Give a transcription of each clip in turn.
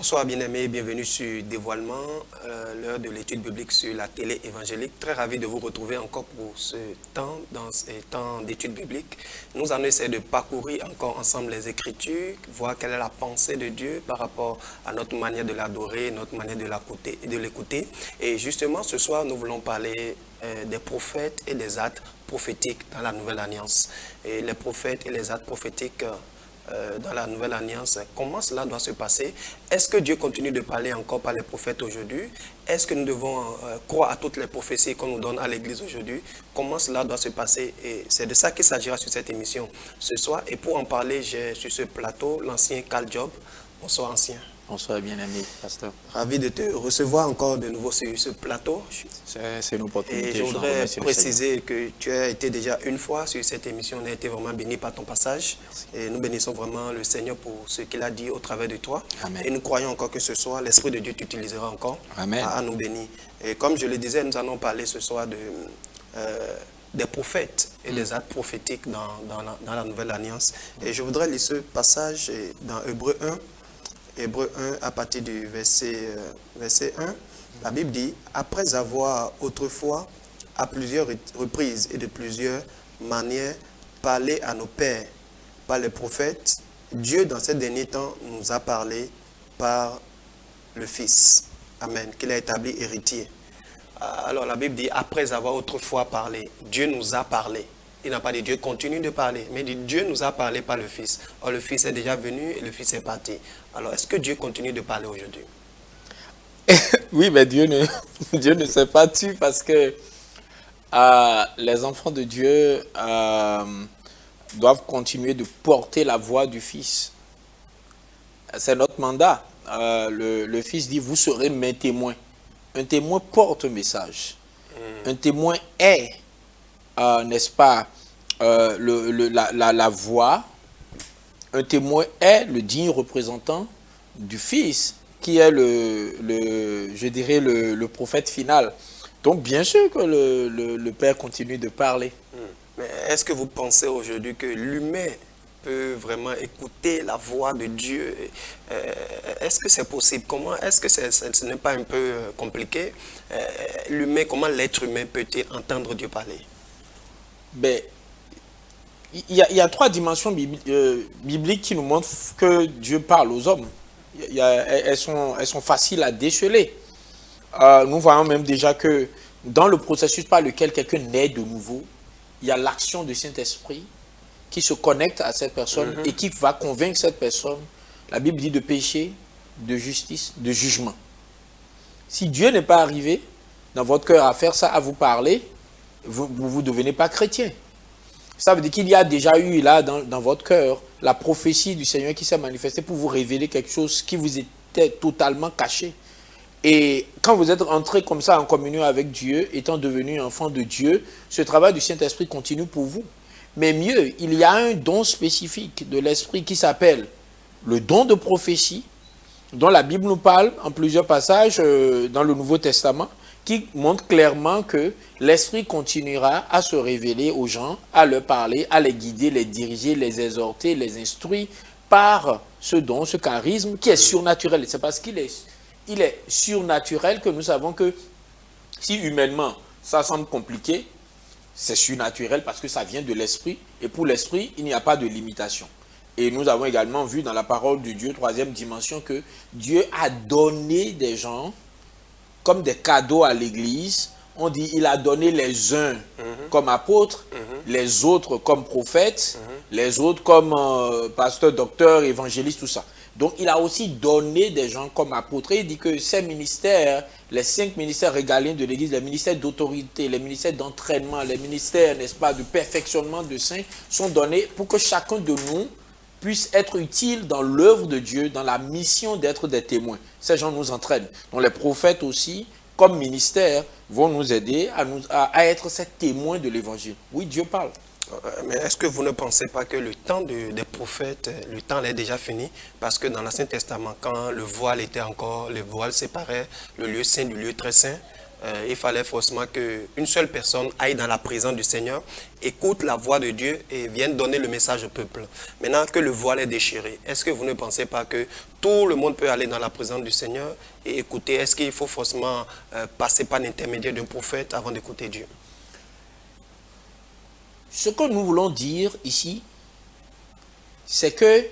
Bonsoir bien-aimés, bienvenue sur Dévoilement, l'heure de l'étude biblique sur la télé évangélique. Très ravi de vous retrouver encore pour ce temps, dans ce temps d'étude biblique. Nous allons essayer de parcourir encore ensemble les Écritures, voir quelle est la pensée de Dieu par rapport à notre manière de l'adorer, notre manière de l'écouter. Et justement, ce soir, nous voulons parler des prophètes et des actes prophétiques dans la Nouvelle Alliance. Et les prophètes et les actes prophétiques dans la Nouvelle Alliance, comment cela doit se passer? Est-ce que Dieu continue de parler encore par les prophètes aujourd'hui? Est-ce que nous devons croire à toutes les prophéties qu'on nous donne à l'Église aujourd'hui? Comment cela doit se passer? Et c'est de ça qu'il s'agira sur cette émission ce soir. Et pour en parler, j'ai sur ce plateau l'ancien Carl Job. Bonsoir ancien. Bonsoir bien-aimé, pasteur. Ravi de te recevoir encore de nouveau sur ce plateau. C'est une opportunité. Et je voudrais préciser que tu as été déjà une fois sur cette émission. On a été vraiment bénis par ton passage. Et nous bénissons vraiment le Seigneur pour ce qu'il a dit au travers de toi. Amen. Et nous croyons encore que ce soir, l'Esprit de Dieu t'utilisera encore à nous bénir. Et comme je le disais, nous allons parler ce soir des prophètes et des actes prophétiques dans la Nouvelle Alliance. Et je voudrais lire ce passage dans Hébreux 1. Hébreux 1, à partir du verset 1, la Bible dit « Après avoir autrefois, à plusieurs reprises et de plusieurs manières, parlé à nos pères par les prophètes, Dieu, dans ces derniers temps, nous a parlé par le Fils. Amen. Qu'il a établi héritier. » Alors la Bible dit « Après avoir autrefois parlé, Dieu nous a parlé. » Il n'a pas dit Dieu continue de parler, mais il dit Dieu nous a parlé par le Fils. Or, le Fils est déjà venu et le Fils est parti. Alors, est-ce que Dieu continue de parler aujourd'hui? Oui, mais Dieu ne s'est pas tu parce que les enfants de Dieu doivent continuer de porter la voix du Fils. C'est notre mandat. Le Fils dit, vous serez mes témoins. Un témoin porte un message. Un témoin est... n'est-ce pas, la voix. Un témoin est le digne représentant du Fils, qui est je dirais, le prophète final. Donc, bien sûr que le Père continue de parler. Mais est-ce que vous pensez aujourd'hui que l'humain peut vraiment écouter la voix de Dieu? Est-ce que c'est possible? Comment est-ce que ce n'est pas un peu compliqué? L'humain, comment l'être humain peut-il entendre Dieu parler? Ben, il y a trois dimensions bibliques qui nous montrent que Dieu parle aux hommes. Elles sont faciles à déceler. Nous voyons même déjà que dans le processus par lequel quelqu'un naît de nouveau, il y a l'action du Saint-Esprit qui se connecte à cette personne et qui va convaincre cette personne, la Bible dit, de péché, de justice, de jugement. Si Dieu n'est pas arrivé dans votre cœur à faire ça, à vous parler, vous ne devenez pas chrétien. Ça veut dire qu'il y a déjà eu là dans votre cœur la prophétie du Seigneur qui s'est manifestée pour vous révéler quelque chose qui vous était totalement caché. Et quand vous êtes entré comme ça en communion avec Dieu, étant devenu enfant de Dieu, ce travail du Saint-Esprit continue pour vous. Mais mieux, il y a un don spécifique de l'Esprit qui s'appelle le don de prophétie, dont la Bible nous parle en plusieurs passages dans le Nouveau Testament, qui montre clairement que l'Esprit continuera à se révéler aux gens, à leur parler, à les guider, les diriger, les exhorter, les instruire par ce don, ce charisme qui est surnaturel. C'est parce qu'il est surnaturel que nous savons que si humainement ça semble compliqué, c'est surnaturel parce que ça vient de l'Esprit. Et pour l'Esprit, il n'y a pas de limitation. Et nous avons également vu dans la parole de Dieu, troisième dimension, que Dieu a donné des gens comme des cadeaux à l'Église. On dit il a donné les uns comme apôtres, les autres comme prophètes, les autres comme pasteurs, docteurs, évangélistes, tout ça. Donc il a aussi donné des gens comme apôtres. Et il dit que ces ministères, les 5 ministères régaliens de l'Église, les ministères d'autorité, les ministères d'entraînement, les ministères, n'est-ce pas, de perfectionnement de saints, sont donnés pour que chacun de nous puisse être utile dans l'œuvre de Dieu, dans la mission d'être des témoins. Ces gens nous entraînent. Donc les prophètes aussi, comme ministère, vont nous aider à être ces témoins de l'évangile. Oui, Dieu parle. Mais est-ce que vous ne pensez pas que le temps des prophètes, le temps est déjà fini? Parce que dans l'Ancien Testament, quand le voile séparait le lieu saint du lieu très saint, il fallait forcément qu'une seule personne aille dans la présence du Seigneur, écoute la voix de Dieu et vienne donner le message au peuple. Maintenant que le voile est déchiré, est-ce que vous ne pensez pas que tout le monde peut aller dans la présence du Seigneur et écouter? Est-ce qu'il faut forcément passer par l'intermédiaire d'un prophète avant d'écouter Dieu? Ce que nous voulons dire ici, c'est que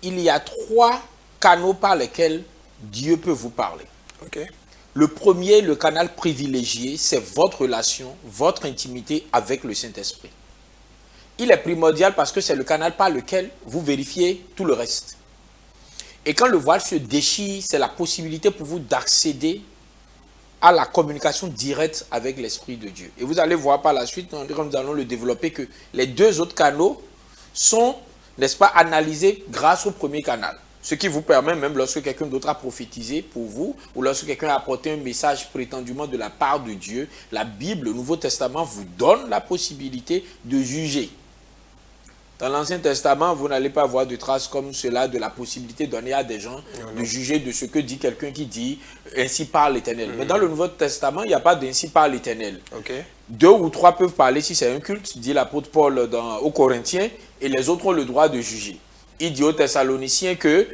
il y a 3 canaux par lesquels Dieu peut vous parler. Okay. Le premier, le canal privilégié, c'est votre relation, votre intimité avec le Saint-Esprit. Il est primordial parce que c'est le canal par lequel vous vérifiez tout le reste. Et quand le voile se déchire, c'est la possibilité pour vous d'accéder à la communication directe avec l'Esprit de Dieu. Et vous allez voir par la suite, quand nous allons le développer, que les 2 autres canaux sont, n'est-ce pas, analysés grâce au premier canal. Ce qui vous permet, même lorsque quelqu'un d'autre a prophétisé pour vous, ou lorsque quelqu'un a apporté un message prétendument de la part de Dieu, la Bible, le Nouveau Testament vous donne la possibilité de juger. Dans l'Ancien Testament, vous n'allez pas voir de traces comme cela de la possibilité donnée à des gens de juger de ce que dit quelqu'un qui dit « ainsi parle l'Éternel ». Mais dans le Nouveau Testament, il n'y a pas d'ainsi parle l'Éternel. 2 ou 3 peuvent parler si c'est un culte, dit l'apôtre Paul aux Corinthiens, et les autres ont le droit de juger. Il dit aux Thessaloniciens que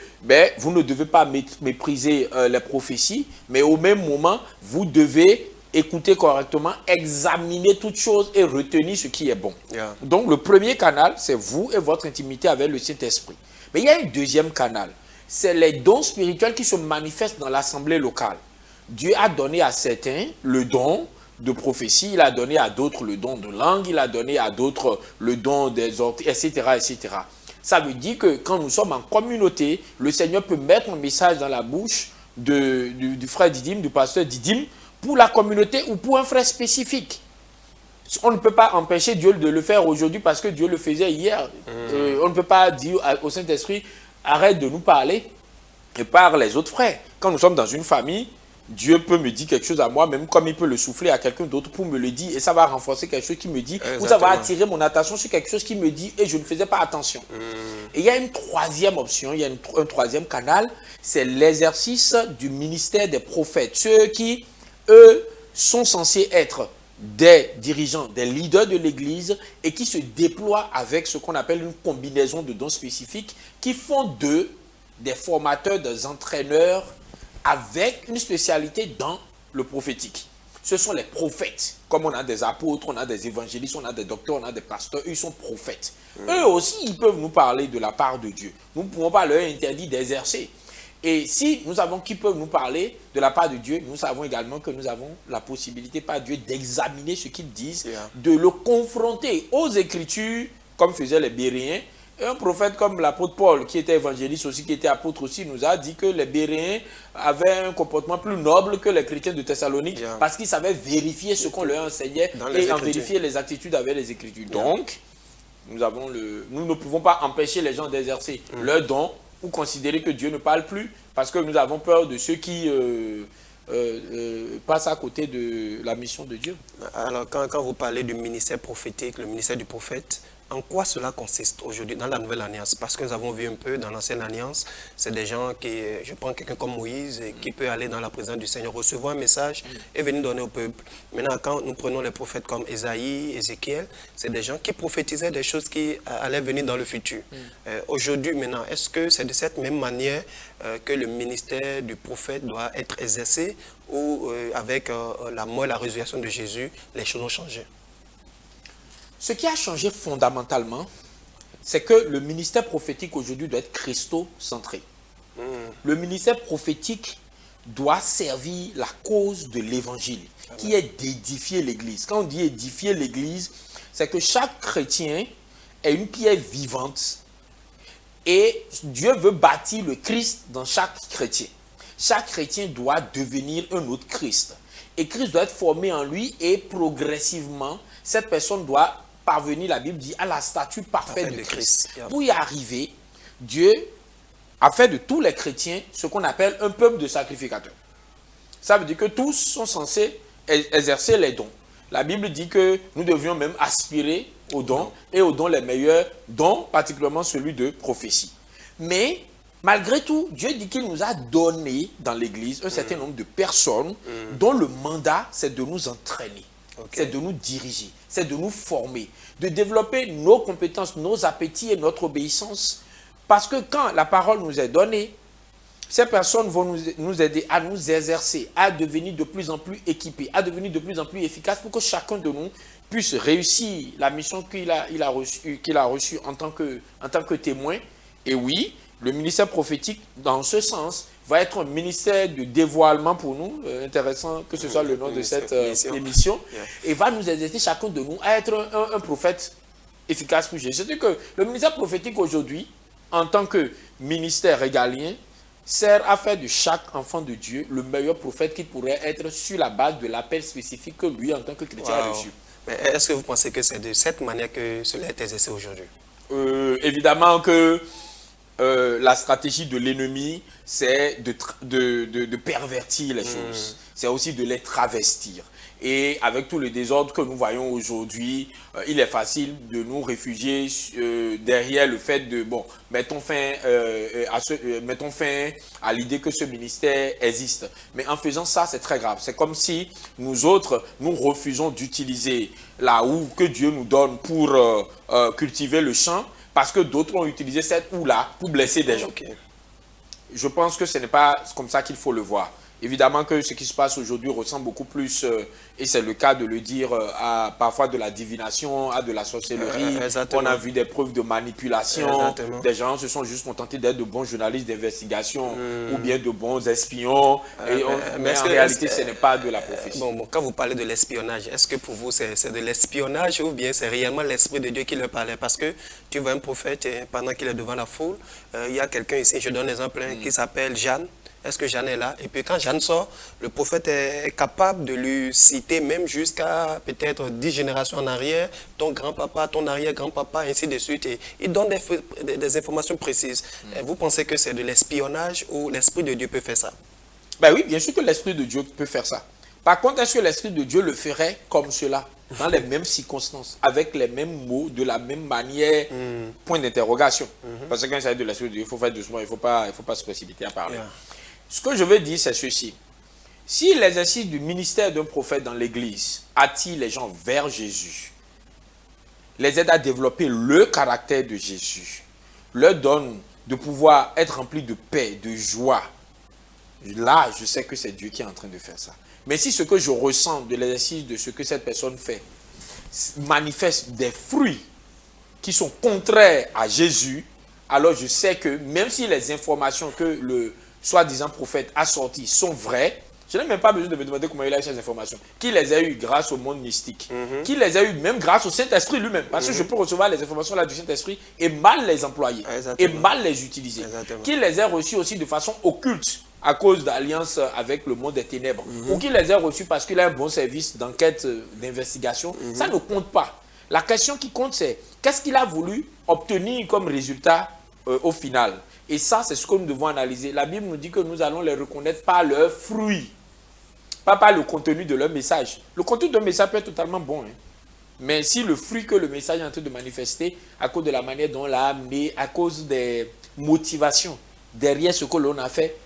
vous ne devez pas mépriser les prophéties, mais au même moment, vous devez écouter correctement, examiner toutes choses et retenir ce qui est bon. Donc, le premier canal, c'est vous et votre intimité avec le Saint-Esprit. Mais il y a un deuxième canal. C'est les dons spirituels qui se manifestent dans l'assemblée locale. Dieu a donné à certains le don de prophétie, il a donné à d'autres le don de langue, il a donné à d'autres le don des ordres, etc., etc. Ça veut dire que quand nous sommes en communauté, le Seigneur peut mettre un message dans la bouche du frère Didyme, du pasteur Didyme, pour la communauté ou pour un frère spécifique. On ne peut pas empêcher Dieu de le faire aujourd'hui parce que Dieu le faisait hier. On ne peut pas dire au Saint-Esprit, arrête de nous parler et parle les autres frères. Quand nous sommes dans une famille, Dieu peut me dire quelque chose à moi, même comme il peut le souffler à quelqu'un d'autre pour me le dire, et ça va renforcer quelque chose qui me dit, ou ça va attirer mon attention sur quelque chose qui me dit, et je ne faisais pas attention. Et il y a une troisième option, il y a un troisième canal, c'est l'exercice du ministère des prophètes. Ceux qui, eux, sont censés être des dirigeants, des leaders de l'Église, et qui se déploient avec ce qu'on appelle une combinaison de dons spécifiques, qui font d'eux des formateurs, des entraîneurs, avec une spécialité dans le prophétique. Ce sont les prophètes. Comme on a des apôtres, on a des évangélistes, on a des docteurs, on a des pasteurs, ils sont prophètes. Eux aussi, ils peuvent nous parler de la part de Dieu. Nous ne pouvons pas leur interdire d'exercer. Et si nous savons qu'ils peuvent nous parler de la part de Dieu, nous savons également que nous avons la possibilité par Dieu d'examiner ce qu'ils disent, de le confronter aux Écritures, comme faisaient les Béréens. Et un prophète comme l'apôtre Paul, qui était évangéliste aussi, qui était apôtre aussi, nous a dit que les Béréens avaient un comportement plus noble que les chrétiens de Thessalonique, parce qu'ils savaient vérifier ce qu'on leur enseignait et en vérifier les attitudes avec les Écritures. Donc, nous ne pouvons pas empêcher les gens d'exercer leur don ou considérer que Dieu ne parle plus, parce que nous avons peur de ceux qui passent à côté de la mission de Dieu. Alors, quand vous parlez du ministère prophétique, le ministère du prophète, en quoi cela consiste aujourd'hui dans la Nouvelle Alliance? Parce que nous avons vu un peu dans l'Ancienne Alliance, c'est des gens qui, je prends quelqu'un comme Moïse, qui peut aller dans la présence du Seigneur, recevoir un message et venir donner au peuple. Maintenant, quand nous prenons les prophètes comme Ésaïe, Ézéchiel, c'est des gens qui prophétisaient des choses qui allaient venir dans le futur. Aujourd'hui, maintenant, est-ce que c'est de cette même manière que le ministère du prophète doit être exercé ou avec la mort et la résurrection de Jésus, les choses ont changé? Ce qui a changé fondamentalement, c'est que le ministère prophétique aujourd'hui doit être christocentré. Le ministère prophétique doit servir la cause de l'évangile, qui est d'édifier l'Église. Quand on dit édifier l'Église, c'est que chaque chrétien est une pierre vivante et Dieu veut bâtir le Christ dans chaque chrétien. Chaque chrétien doit devenir un autre Christ. Et Christ doit être formé en lui et progressivement, cette personne doit parvenir, la Bible dit, à la stature parfaite de Christ. Pour y arriver, Dieu a fait de tous les chrétiens ce qu'on appelle un peuple de sacrificateurs. Ça veut dire que tous sont censés exercer les dons. La Bible dit que nous devions même aspirer aux dons et aux dons les meilleurs, dont particulièrement celui de prophétie. Mais Malgré tout, Dieu dit qu'il nous a donné dans l'Église un certain nombre de personnes dont le mandat, c'est de nous entraîner, c'est de nous diriger, c'est de nous former, de développer nos compétences, nos appétits et notre obéissance. Parce que quand la parole nous est donnée, ces personnes vont nous aider à nous exercer, à devenir de plus en plus équipés, à devenir de plus en plus efficaces pour que chacun de nous puisse réussir la mission qu'il a reçue en tant que témoin. Et oui, le ministère prophétique, dans ce sens, va être un ministère de dévoilement pour nous, intéressant que ce soit le nom de cette émission, et va nous aider chacun de nous à être un prophète efficace pour Jésus. C'est-à-dire que le ministère prophétique aujourd'hui, en tant que ministère régalien, sert à faire de chaque enfant de Dieu le meilleur prophète qu'il pourrait être sur la base de l'appel spécifique que lui, en tant que chrétien, a reçu. Mais est-ce que vous pensez que c'est de cette manière que cela est exercé aujourd'hui? Évidemment que la stratégie de l'ennemi, c'est de pervertir les choses. C'est aussi de les travestir. Et avec tout le désordre que nous voyons aujourd'hui, il est facile de nous réfugier derrière le fait de, bon, mettons fin à l'idée que ce ministère existe. Mais en faisant ça, c'est très grave. C'est comme si nous autres, nous refusons d'utiliser la houe que Dieu nous donne pour cultiver le champ, parce que d'autres ont utilisé cette houe-là pour blesser des gens. Je pense que ce n'est pas comme ça qu'il faut le voir. Évidemment que ce qui se passe aujourd'hui ressemble beaucoup plus, et c'est le cas de le dire, à parfois de la divination, à de la sorcellerie. On a vu des preuves de manipulation. Des gens se sont juste contentés d'être de bons journalistes d'investigation ou bien de bons espions. Mais en réalité, ce n'est pas de la prophétie. Bon, quand vous parlez de l'espionnage, est-ce que pour vous, c'est de l'espionnage ou bien c'est réellement l'Esprit de Dieu qui le parlait? Parce que tu vois un prophète, et pendant qu'il est devant la foule, il y a quelqu'un ici, je donne un exemple, qui s'appelle Jeanne. Est-ce que Jeanne est là? Et puis quand Jeanne sort, le prophète est capable de lui citer même jusqu'à peut-être 10 générations en arrière, ton grand-papa, ton arrière-grand-papa, ainsi de suite. Et il donne des informations précises. Vous pensez que c'est de l'espionnage ou l'Esprit de Dieu peut faire ça? Ben oui, bien sûr que l'Esprit de Dieu peut faire ça. Par contre, est-ce que l'Esprit de Dieu le ferait comme cela, dans les mêmes circonstances, avec les mêmes mots, de la même manière? Point d'interrogation. Parce que quand il s'agit de l'Esprit de Dieu, il faut faire doucement, il ne faut pas se précipiter à parler. Ce que je veux dire, c'est ceci. Si l'exercice du ministère d'un prophète dans l'Église attire les gens vers Jésus, les aide à développer le caractère de Jésus, leur donne de pouvoir être remplis de paix, de joie, là, je sais que c'est Dieu qui est en train de faire ça. Mais si ce que je ressens de l'exercice de ce que cette personne fait manifeste des fruits qui sont contraires à Jésus, alors je sais que même si les informations que le soi-disant prophète a sorties sont vraies, je n'ai même pas besoin de me demander comment il a eu ces informations. Qui les a eues grâce au monde mystique, qui les a eues même grâce au Saint-Esprit lui-même. Parce que je peux recevoir les informations là du Saint-Esprit et mal les employer, et mal les utiliser. Qui les a reçues aussi de façon occulte, à cause d'alliance avec le monde des ténèbres, ou qui les a reçus parce qu'il a un bon service d'enquête, d'investigation, ça ne compte pas. La question qui compte, c'est qu'est-ce qu'il a voulu obtenir comme résultat au final. Et ça, c'est ce que nous devons analyser. La Bible nous dit que nous allons les reconnaître par leurs fruits, pas par le contenu de leur message. Le contenu d'un message peut être totalement bon, hein. Mais si le fruit que le message est en train de manifester, à cause de la manière dont on l'a amené, à cause des motivations derrière ce que l'on a fait,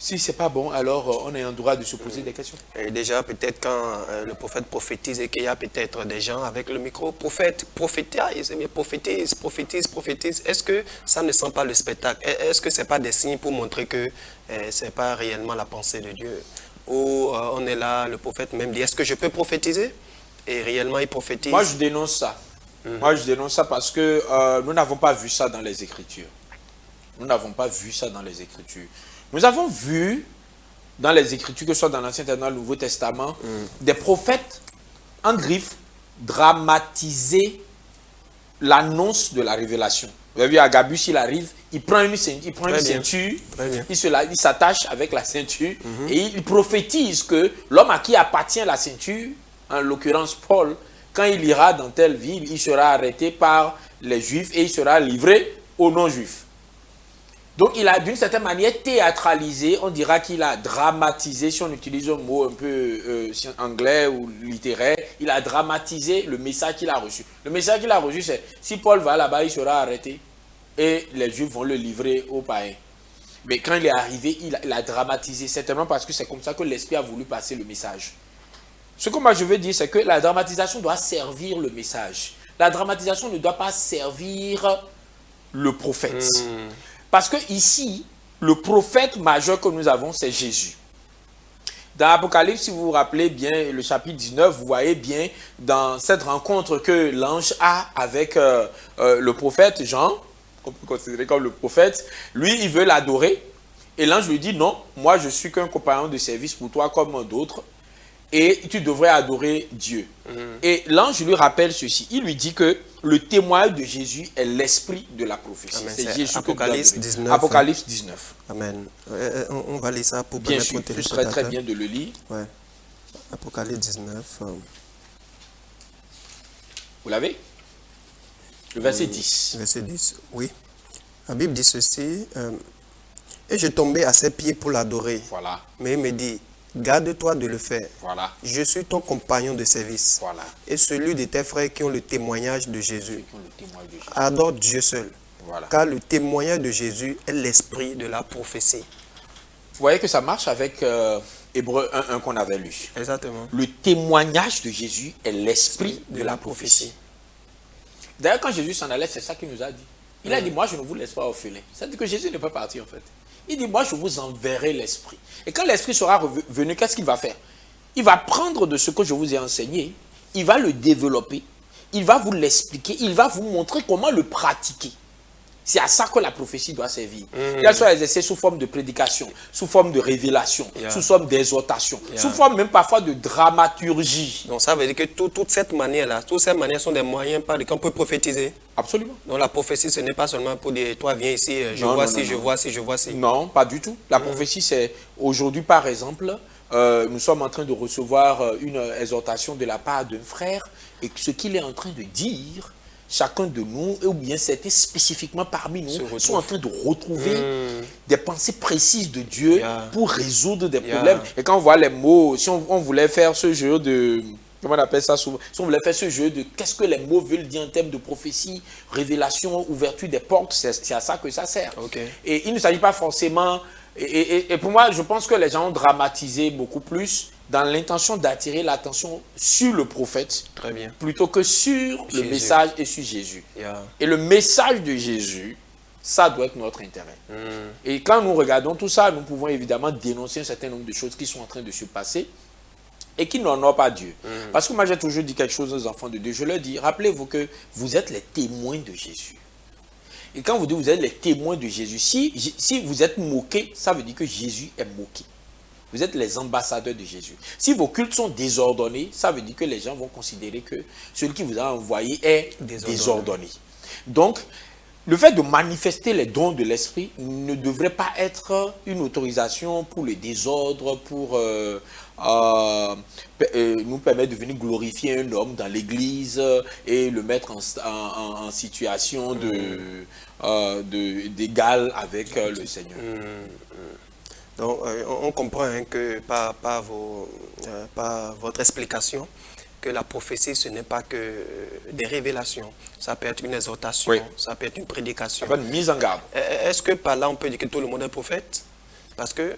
si ce n'est pas bon, alors on est en droit de se poser des questions. Et déjà, peut-être quand le prophète prophétise et qu'il y a peut-être des gens avec le micro, prophète, prophétise, prophétise, est-ce que ça ne sent pas le spectacle? Est-ce que ce n'est pas des signes pour montrer que ce n'est pas réellement la pensée de Dieu? Ou on est là, le prophète même dit, est-ce que je peux prophétiser? Et réellement, il prophétise. Moi, je dénonce ça. Moi, je dénonce ça parce que nous n'avons pas vu ça dans les Écritures. Nous n'avons pas vu ça dans les Écritures. Nous avons vu dans les Écritures, que ce soit dans l'Ancien Testament, le Nouveau Testament, des prophètes en griffe dramatiser l'annonce de la révélation. Vous avez vu, Agabus, il arrive, il prend une ceinture, il s'attache avec la ceinture et il prophétise que l'homme à qui appartient la ceinture, en l'occurrence Paul, quand il ira dans telle ville, il sera arrêté par les Juifs et il sera livré aux non-Juifs. Donc, il a d'une certaine manière théâtralisé, on dira qu'il a dramatisé, si on utilise un mot un peu anglais ou littéraire, il a dramatisé le message qu'il a reçu. Le message qu'il a reçu, c'est si Paul va là-bas, il sera arrêté et les Juifs vont le livrer aux païens. Mais quand il est arrivé, il a dramatisé, certainement parce que c'est comme ça que l'Esprit a voulu passer le message. Ce que moi je veux dire, c'est que la dramatisation doit servir le message. La dramatisation ne doit pas servir le prophète. Parce que ici, le prophète majeur que nous avons, c'est Jésus. Dans l'Apocalypse, si vous vous rappelez bien, le chapitre 19, vous voyez bien dans cette rencontre que l'ange a avec le prophète Jean, qu'on peut considérer comme le prophète, lui, il veut l'adorer. Et l'ange lui dit, non, moi je suis qu'un compagnon de service pour toi comme d'autres. Et tu devrais adorer Dieu. Et l'ange lui rappelle ceci. Il lui dit que le témoignage de Jésus est l'esprit de la prophétie. C'est Jésus Apocalypse 19. Apocalypse 19. Amen. On va lire ça pour bien sûr, ce serait très bien de le lire. Ouais. Apocalypse 19. Vous l'avez? Le verset 10. Verset 10, oui. La Bible dit ceci. Et je tombais à ses pieds pour l'adorer. Voilà. Mais il me dit, garde-toi de le faire. Voilà. Je suis ton compagnon de service. Voilà. Et celui de tes frères qui ont le témoignage de Jésus. Adore Dieu seul. Voilà. Car le témoignage de Jésus est l'esprit de la prophétie. Vous voyez que ça marche avec Hébreux 1.1 qu'on avait lu. Exactement. Le témoignage de Jésus est l'esprit de la prophétie. D'ailleurs, quand Jésus s'en allait, c'est ça qu'il nous a dit. Il a dit, moi, je ne vous laisse pas orphelin. Ça veut dire que Jésus n'est pas parti, en fait. Il dit, moi, je vous enverrai l'esprit. Et quand l'esprit sera revenu, qu'est-ce qu'il va faire? Il va prendre de ce que je vous ai enseigné, il va le développer, il va vous l'expliquer, il va vous montrer comment le pratiquer. C'est à ça que la prophétie doit servir. Qu'elle soit exercée sous forme de prédication, sous forme de révélation, sous forme d'exhortation, sous forme même parfois de dramaturgie. Donc ça veut dire que toute cette manière-là, toutes ces manières sont des moyens par lesquels on peut prophétiser. Absolument. Donc la prophétie, ce n'est pas seulement pour dire, toi viens ici, je vois ci, je vois ci, je vois ci. Non, pas du tout. La prophétie, c'est aujourd'hui par exemple, nous sommes en train de recevoir une exhortation de la part d'un frère et ce qu'il est en train de dire, chacun de nous, ou bien c'était spécifiquement parmi nous, sont en train de retrouver des pensées précises de Dieu pour résoudre des problèmes. Et quand on voit les mots, si on voulait faire ce jeu de... Comment on appelle ça souvent? Si on voulait faire ce jeu de qu'est-ce que les mots veulent dire en termes de prophétie, révélation, ouverture des portes, c'est à ça que ça sert. Et il ne s'agit pas forcément... Et pour moi, je pense que les gens ont dramatisé beaucoup plus dans l'intention d'attirer l'attention sur le prophète, plutôt que sur le message et sur Jésus. Et le message de Jésus, ça doit être notre intérêt. Et quand nous regardons tout ça, nous pouvons évidemment dénoncer un certain nombre de choses qui sont en train de se passer et qui n'honorent pas Dieu. Parce que moi, j'ai toujours dit quelque chose aux enfants de Dieu. Je leur dis, rappelez-vous que vous êtes les témoins de Jésus. Et quand vous dites que vous êtes les témoins de Jésus, si vous êtes moqués, ça veut dire que Jésus est moqué. Vous êtes les ambassadeurs de Jésus. Si vos cultes sont désordonnés, ça veut dire que les gens vont considérer que celui qui vous a envoyé est désordonné. Donc, le fait de manifester les dons de l'esprit ne devrait pas être une autorisation pour le désordre, pour nous permettre de venir glorifier un homme dans l'église et le mettre en situation d'égal avec le Seigneur. Donc, on comprend que par votre explication, que la prophétie, ce n'est pas que des révélations. Ça peut être une exhortation, ça peut être une prédication. Ça peut être une mise en garde. Est-ce que par là, on peut dire que tout le monde est prophète? Parce que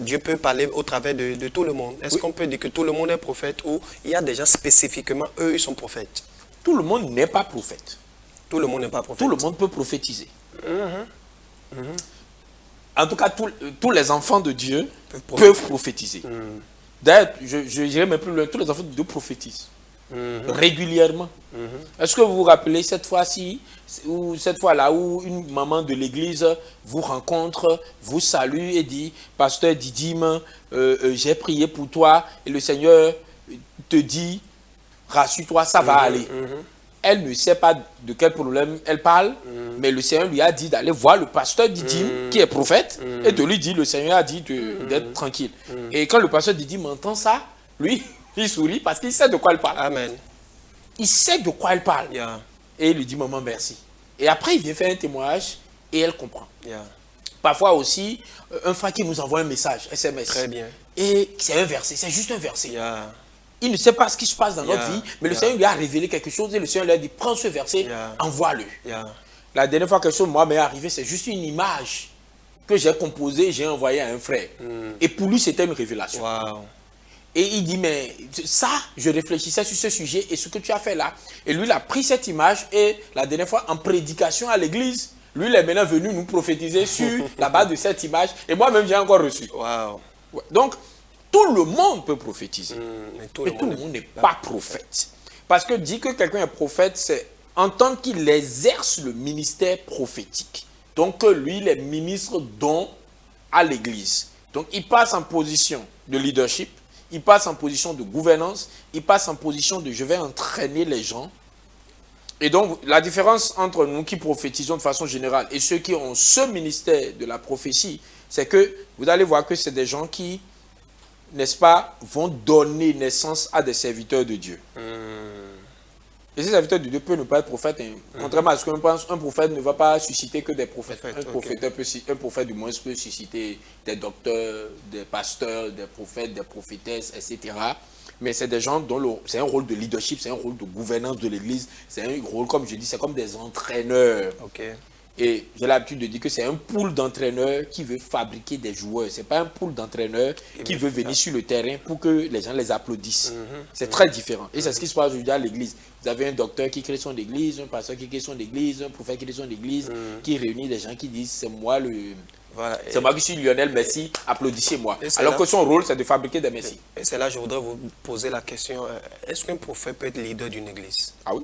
Dieu peut parler au travers de tout le monde. Est-ce qu'on peut dire que tout le monde est prophète ou il y a des gens spécifiquement, eux, ils sont prophètes? Tout le monde n'est pas prophète. Tout le monde n'est pas prophète. Tout le monde peut prophétiser. En tout cas, tous les enfants de Dieu peuvent prophétiser. D'ailleurs, je dirais même plus loin, tous les enfants de Dieu prophétisent régulièrement. Est-ce que vous vous rappelez cette fois-ci, ou cette fois-là, où une maman de l'église vous rencontre, vous salue et dit, pasteur Didim, j'ai prié pour toi et le Seigneur te dit, rassure-toi, ça va aller. Elle ne sait pas de quel problème elle parle, mais le Seigneur lui a dit d'aller voir le pasteur Didim, qui est prophète, et de lui dire, le Seigneur a dit d'être tranquille. Et quand le pasteur Didim entend ça, lui, il sourit parce qu'il sait de quoi elle parle. Amen. Il sait de quoi elle parle. Et il lui dit, maman, merci. Et après, il vient faire un témoignage et elle comprend. Parfois aussi, un frère qui nous envoie un message, SMS. Très bien. Et c'est un verset, c'est juste un verset. Il ne sait pas ce qui se passe dans notre vie, mais le Seigneur lui a révélé quelque chose et le Seigneur lui a dit, prends ce verset, envoie-le. La dernière fois quelque chose moi m'est arrivé, c'est juste une image que j'ai composé, j'ai envoyé à un frère. Et pour lui, c'était une révélation. Wow. Et il dit, mais ça, je réfléchissais sur ce sujet et ce que tu as fait là. Et lui, il a pris cette image et la dernière fois, en prédication à l'église, lui, il est maintenant venu nous prophétiser sur la base de cette image. Et moi-même, j'ai encore reçu. Wow. Ouais. Donc, tout le monde peut prophétiser. Mais tout Mais le tout monde le monde n'est pas prophète. Parce que dire que quelqu'un est prophète, c'est entendre qu'il exerce le ministère prophétique. Donc, que lui, il est ministre don à l'église. Donc, il passe en position de leadership, il passe en position de gouvernance, il passe en position de je vais entraîner les gens. Et donc, la différence entre nous qui prophétisons de façon générale et ceux qui ont ce ministère de la prophétie, c'est que vous allez voir que c'est des gens qui, n'est-ce pas, vont donner naissance à des serviteurs de Dieu. Et ces serviteurs de Dieu peuvent ne pas être prophètes. Contrairement à ce qu'on pense, un prophète ne va pas susciter que des prophètes. Un prophète du moins peut susciter des docteurs, des pasteurs, des prophètes, des prophétesses, etc. Mais c'est des gens dont c'est un rôle de leadership, c'est un rôle de gouvernance de l'église, c'est un rôle, comme je dis, c'est comme des entraîneurs. Et j'ai l'habitude de dire que c'est un pool d'entraîneurs qui veut fabriquer des joueurs. Ce n'est pas un pool d'entraîneurs qui veut venir sur le terrain pour que les gens les applaudissent. C'est très différent. Et c'est ce qui se passe aujourd'hui à l'église. Vous avez un docteur qui crée son église, un pasteur qui crée son église, un prophète qui crée son église, qui réunit des gens qui disent c'est moi c'est moi qui suis Lionel Messi, applaudissez-moi. Alors que son rôle, c'est de fabriquer des Messi. Et c'est là que je voudrais vous poser la question, est-ce qu'un prophète peut être leader d'une église? Ah oui.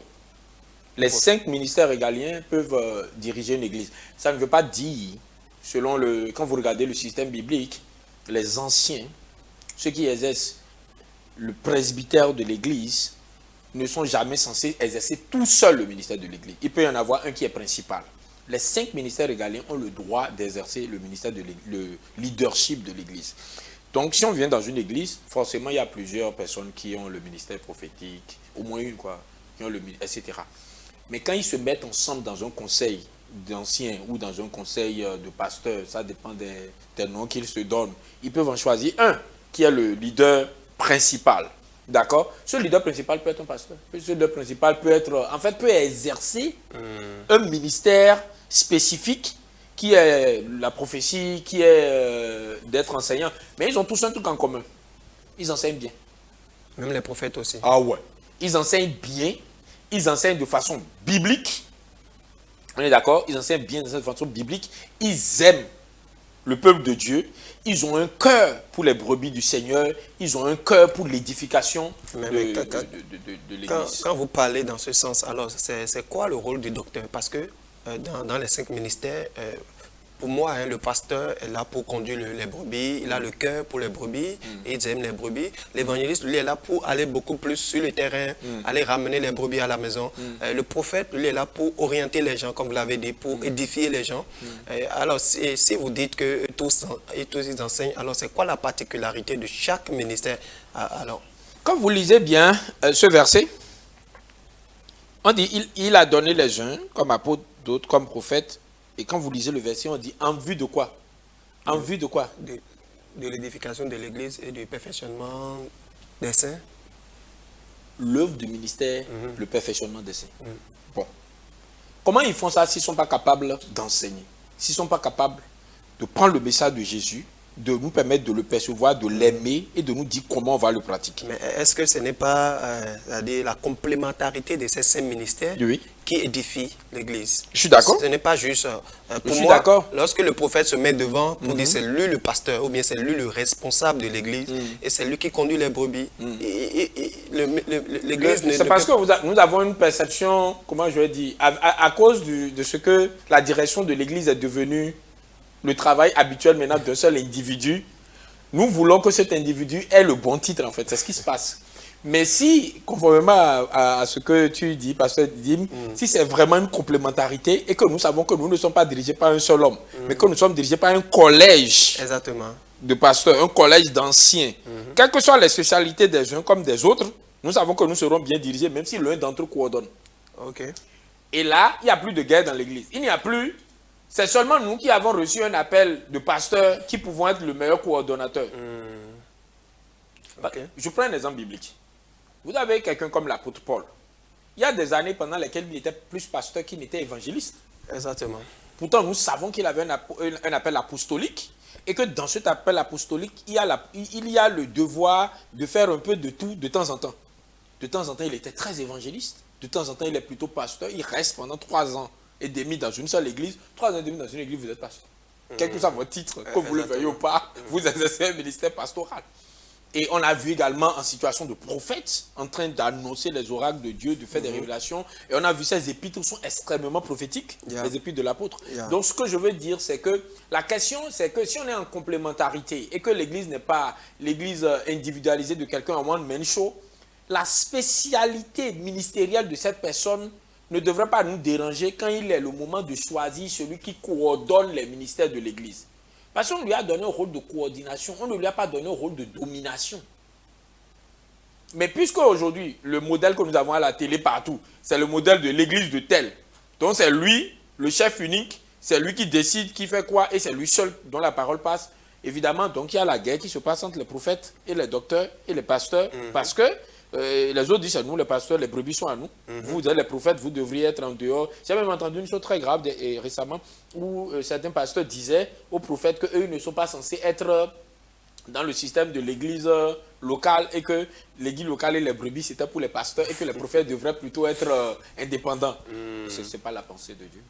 Les 5 ministères régaliens peuvent diriger une église. Ça ne veut pas dire, quand vous regardez le système biblique, les anciens, ceux qui exercent le presbytère de l'église, ne sont jamais censés exercer tout seul le ministère de l'église. Il peut y en avoir un qui est principal. Les 5 ministères régaliens ont le droit d'exercer le ministère le leadership de l'église. Donc, si on vient dans une église, forcément, il y a plusieurs personnes qui ont le ministère prophétique, au moins une, quoi, qui ont le etc. Mais quand ils se mettent ensemble dans un conseil d'anciens ou dans un conseil de pasteurs, ça dépend des noms qu'ils se donnent, ils peuvent en choisir un qui est le leader principal. D'accord? Ce leader principal peut être un pasteur. Ce leader principal peut être, en fait, peut exercer un ministère spécifique qui est la prophétie, qui est d'être enseignant. Mais ils ont tous un truc en commun. Ils enseignent bien. Même les prophètes aussi. Ah ouais. Ils enseignent bien. Ils enseignent de façon biblique. On est d'accord? Ils enseignent bien de façon biblique. Ils aiment le peuple de Dieu. Ils ont un cœur pour les brebis du Seigneur. Ils ont un cœur pour l'édification de l'Église. Quand vous parlez dans ce sens, alors c'est quoi le rôle du docteur? Parce que dans les 5 ministères, pour moi, le pasteur est là pour conduire les brebis, il a le cœur pour les brebis, et il aime les brebis. L'évangéliste, lui, est là pour aller beaucoup plus sur le terrain, aller ramener les brebis à la maison. Le prophète, lui, est là pour orienter les gens, comme vous l'avez dit, pour édifier les gens. Alors, si vous dites que tous ils enseignent, alors c'est quoi la particularité de chaque ministère? Alors, quand vous lisez bien ce verset, on dit, il a donné les uns comme apôtres, d'autres comme prophètes. Et quand vous lisez le verset, on dit en vue de quoi? En vue de quoi? De l'édification de l'Église et du perfectionnement des saints. L'œuvre du ministère, le perfectionnement des saints. Bon. Comment ils font ça s'ils ne sont pas capables d'enseigner? S'ils ne sont pas capables de prendre le message de Jésus, de nous permettre de le percevoir, de l'aimer et de nous dire comment on va le pratiquer. Mais est-ce que ce n'est pas la complémentarité de ces 5 ministères qui édifie l'Église? Je suis d'accord. Ce n'est pas juste... pour moi, lorsque le prophèt se met devant pour dire c'est lui le pasteur ou bien c'est lui le responsable de l'Église et c'est lui qui conduit les brebis, l'Église... C'est parce que nous avons une perception, comment je vais dire, à cause de ce que la direction de l'Église est devenue le travail habituel maintenant d'un seul individu. Nous voulons que cet individu ait le bon titre, en fait. C'est ce qui se passe. Mais si, conformément à ce que tu dis, Pasteur Dim, si c'est vraiment une complémentarité et que nous savons que nous ne sommes pas dirigés par un seul homme, mais que nous sommes dirigés par un collège de pasteurs, un collège d'anciens, quelles que soient les spécialités des uns comme des autres, nous savons que nous serons bien dirigés, même si l'un d'entre eux coordonne. Et là, il n'y a plus de guerre dans l'Église. Il n'y a plus... C'est seulement nous qui avons reçu un appel de pasteur qui pouvons être le meilleur coordonnateur. Je prends un exemple biblique. Vous avez quelqu'un comme l'apôtre Paul. Il y a des années pendant lesquelles il était plus pasteur qu'il n'était évangéliste. Exactement. Pourtant, nous savons qu'il avait un appel apostolique et que dans cet appel apostolique, il y a le devoir de faire un peu de tout de temps en temps. De temps en temps, il était très évangéliste. De temps en temps, il est plutôt pasteur. Il reste pendant 3 ans et demi dans une seule église. 3 ans et demi dans une église, vous êtes pasteur. Quel que soit votre titre, que vous le veuillez ou pas, vous exercez un ministère pastoral. Et on a vu également en situation de prophète, en train d'annoncer les oracles de Dieu, de faire des révélations. Et on a vu ces épîtres sont extrêmement prophétiques, les épîtres de l'apôtre. Donc ce que je veux dire, c'est que la question, c'est que si on est en complémentarité et que l'église n'est pas l'église individualisée de quelqu'un en one man show, la spécialité ministérielle de cette personne ne devrait pas nous déranger quand il est le moment de choisir celui qui coordonne les ministères de l'église. Parce qu'on lui a donné un rôle de coordination, on ne lui a pas donné un rôle de domination. Mais puisque aujourd'hui, le modèle que nous avons à la télé partout, c'est le modèle de l'église de tel. Donc c'est lui, le chef unique, c'est lui qui décide qui fait quoi et c'est lui seul dont la parole passe. Évidemment, donc il y a la guerre qui se passe entre les prophètes et les docteurs et les pasteurs parce que les autres disent à nous, les pasteurs, les brebis sont à nous. Vous êtes les prophètes, vous devriez être en dehors. J'ai même entendu une chose très grave récemment où certains pasteurs disaient aux prophètes qu'eux ne sont pas censés être dans le système de l'église locale et que l'église locale et les brebis c'était pour les pasteurs et que les prophètes devraient plutôt être indépendants. Ce n'est pas la pensée de Dieu.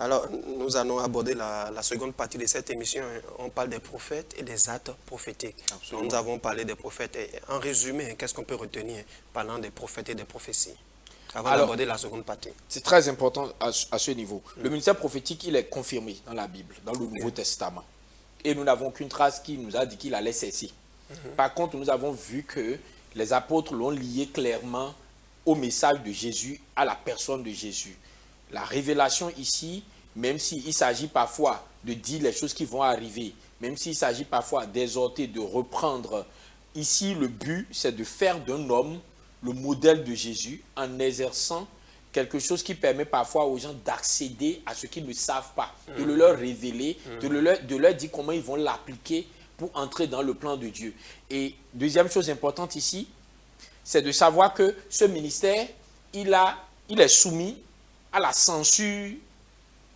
Alors, nous allons aborder la seconde partie de cette émission. On parle des prophètes et des actes prophétiques. Donc, nous avons parlé des prophètes. Et en résumé, qu'est-ce qu'on peut retenir parlant des prophètes et des prophéties avant d'aborder la seconde partie? C'est très important à ce niveau. Le ministère prophétique, il est confirmé dans la Bible, dans le Nouveau Testament. Et nous n'avons qu'une trace qui nous a dit qu'il allait cesser. Par contre, nous avons vu que les apôtres l'ont lié clairement au message de Jésus, à la personne de Jésus. La révélation ici, même s'il s'agit parfois de dire les choses qui vont arriver, même s'il s'agit parfois d'exhorter, de reprendre, ici le but c'est de faire d'un homme le modèle de Jésus en exerçant quelque chose qui permet parfois aux gens d'accéder à ce qu'ils ne savent pas, de le leur révéler, de leur dire comment ils vont l'appliquer pour entrer dans le plan de Dieu. Et deuxième chose importante ici, c'est de savoir que ce ministère, il est soumis à la censure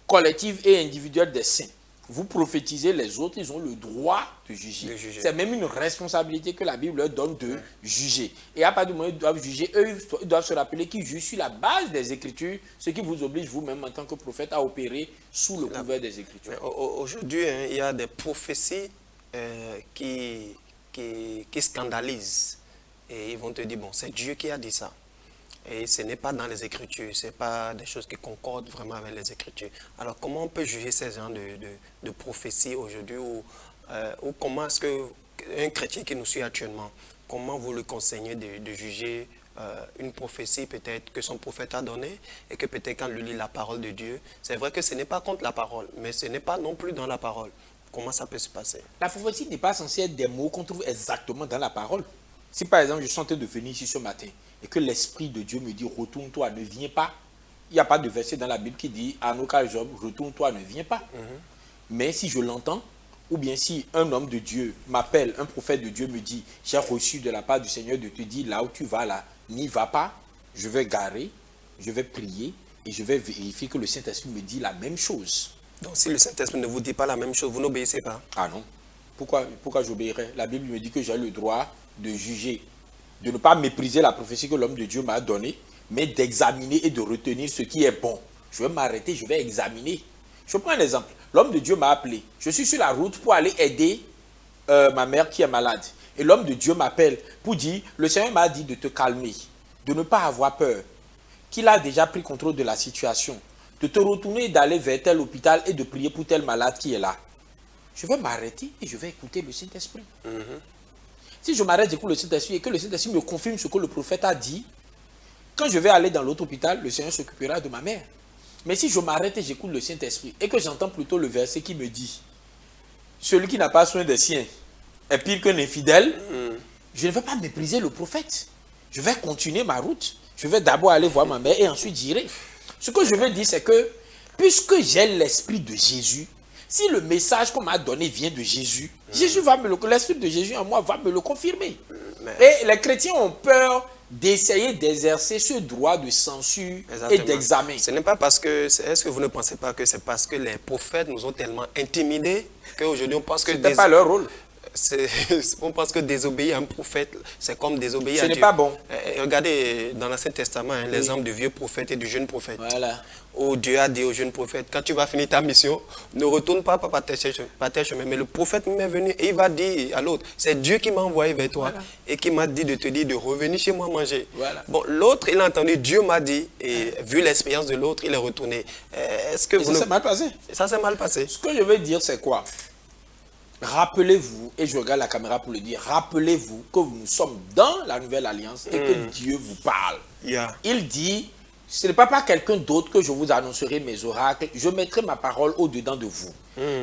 collective et individuelle des saints. Vous prophétisez, les autres, ils ont le droit de juger. C'est même une responsabilité que la Bible leur donne de juger. Et à partir du moment où ils doivent juger, eux, ils doivent se rappeler qu'ils jugent sur la base des Écritures, ce qui vous oblige vous-même en tant que prophète à opérer sous le couvert des Écritures. Aujourd'hui, il y a des prophéties qui scandalisent. Et ils vont te dire, bon, c'est Dieu qui a dit ça. Et ce n'est pas dans les Écritures, ce n'est pas des choses qui concordent vraiment avec les Écritures. Alors, comment on peut juger ces gens de prophéties aujourd'hui ou comment est-ce qu'un chrétien qui nous suit actuellement, comment vous le conseillez de juger une prophétie peut-être que son prophète a donnée et que peut-être quand il lit la parole de Dieu, c'est vrai que ce n'est pas contre la parole, mais ce n'est pas non plus dans la parole. Comment ça peut se passer? La prophétie n'est pas censée être des mots qu'on trouve exactement dans la parole. Si par exemple je suis en train de venir ici ce matin et que l'Esprit de Dieu me dit « retourne-toi, ne viens pas », il n'y a pas de verset dans la Bible qui dit à nos cas Job « retourne-toi, ne viens pas ». Mais si je l'entends, ou bien si un homme de Dieu m'appelle, un prophète de Dieu me dit « j'ai reçu de la part du Seigneur de te dire là où tu vas là, n'y va pas », je vais garer, je vais prier et je vais vérifier que le Saint-Esprit me dit la même chose. Donc si le Saint-Esprit ne vous dit pas la même chose, vous n'obéissez pas? Ah non. Pourquoi j'obéirais? La Bible me dit que j'ai le droit de juger, de ne pas mépriser la prophétie que l'homme de Dieu m'a donnée, mais d'examiner et de retenir ce qui est bon. Je vais m'arrêter, je vais examiner. Je prends un exemple. L'homme de Dieu m'a appelé. Je suis sur la route pour aller aider ma mère qui est malade. Et l'homme de Dieu m'appelle pour dire, le Seigneur m'a dit de te calmer, de ne pas avoir peur, qu'il a déjà pris contrôle de la situation, de te retourner et d'aller vers tel hôpital et de prier pour tel malade qui est là. Je vais m'arrêter et je vais écouter le Saint-Esprit. Si je m'arrête, j'écoute le Saint-Esprit et que le Saint-Esprit me confirme ce que le prophète a dit, quand je vais aller dans l'autre hôpital, le Seigneur s'occupera de ma mère. Mais si je m'arrête et j'écoute le Saint-Esprit et que j'entends plutôt le verset qui me dit « Celui qui n'a pas soin des siens est pire qu'un infidèle », je ne vais pas mépriser le prophète. Je vais continuer ma route. Je vais d'abord aller voir ma mère et ensuite j'irai. Ce que je veux dire, c'est que puisque j'ai l'Esprit de Jésus, si le message qu'on m'a donné vient de Jésus, l'Esprit de Jésus en moi va me le confirmer. Et les chrétiens ont peur d'essayer d'exercer ce droit de censure et d'examen. Ce n'est pas parce que, est-ce que vous ne pensez pas que c'est parce que les prophètes nous ont tellement intimidés qu'aujourd'hui on pense que... Ce n'était pas leur rôle. On pense que désobéir à un prophète, c'est comme désobéir à Dieu. Ce n'est pas bon. Regardez dans l'Ancien Testament, l'exemple du vieux prophète et du jeune prophète. Voilà. Où Dieu a dit au jeune prophète, quand tu vas finir ta mission, ne retourne pas par tes chemins. Mais le prophète m'est venu et il va dire à l'autre, c'est Dieu qui m'a envoyé vers toi et qui m'a dit de te dire de revenir chez moi manger. Voilà. Bon, l'autre, il a entendu, Dieu m'a dit, et vu l'expérience de l'autre, il est retourné. Est-ce que ça s'est mal passé. Ça s'est mal passé. Ce que je veux dire, c'est quoi? Rappelez-vous, et je regarde la caméra pour le dire, rappelez-vous que nous sommes dans la nouvelle alliance et que Dieu vous parle. Il dit, ce n'est pas par quelqu'un d'autre que je vous annoncerai mes oracles, je mettrai ma parole au-dedans de vous.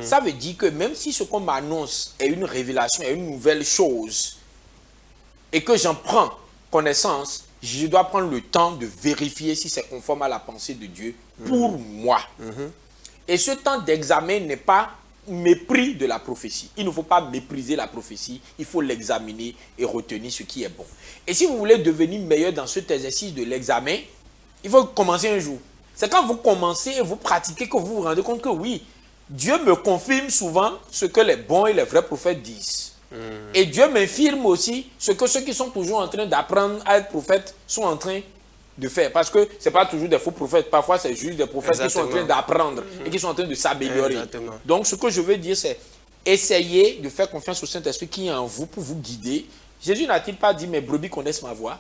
Ça veut dire que même si ce qu'on m'annonce est une révélation, est une nouvelle chose, et que j'en prends connaissance, je dois prendre le temps de vérifier si c'est conforme à la pensée de Dieu pour moi. Et ce temps d'examen n'est pas mépris de la prophétie. Il ne faut pas mépriser la prophétie, il faut l'examiner et retenir ce qui est bon. Et si vous voulez devenir meilleur dans cet exercice de l'examen, il faut commencer un jour. C'est quand vous commencez et vous pratiquez que vous vous rendez compte que oui, Dieu me confirme souvent ce que les bons et les vrais prophètes disent. Et Dieu m'infirme aussi ce que ceux qui sont toujours en train d'apprendre à être prophètes sont en train de faire. Parce que ce n'est pas toujours des faux prophètes. Parfois, c'est juste des prophètes qui sont en train d'apprendre et qui sont en train de s'améliorer. Donc, ce que je veux dire, c'est essayer de faire confiance au Saint-Esprit qui est en vous pour vous guider. Jésus n'a-t-il pas dit, mes brebis connaissent ma voix?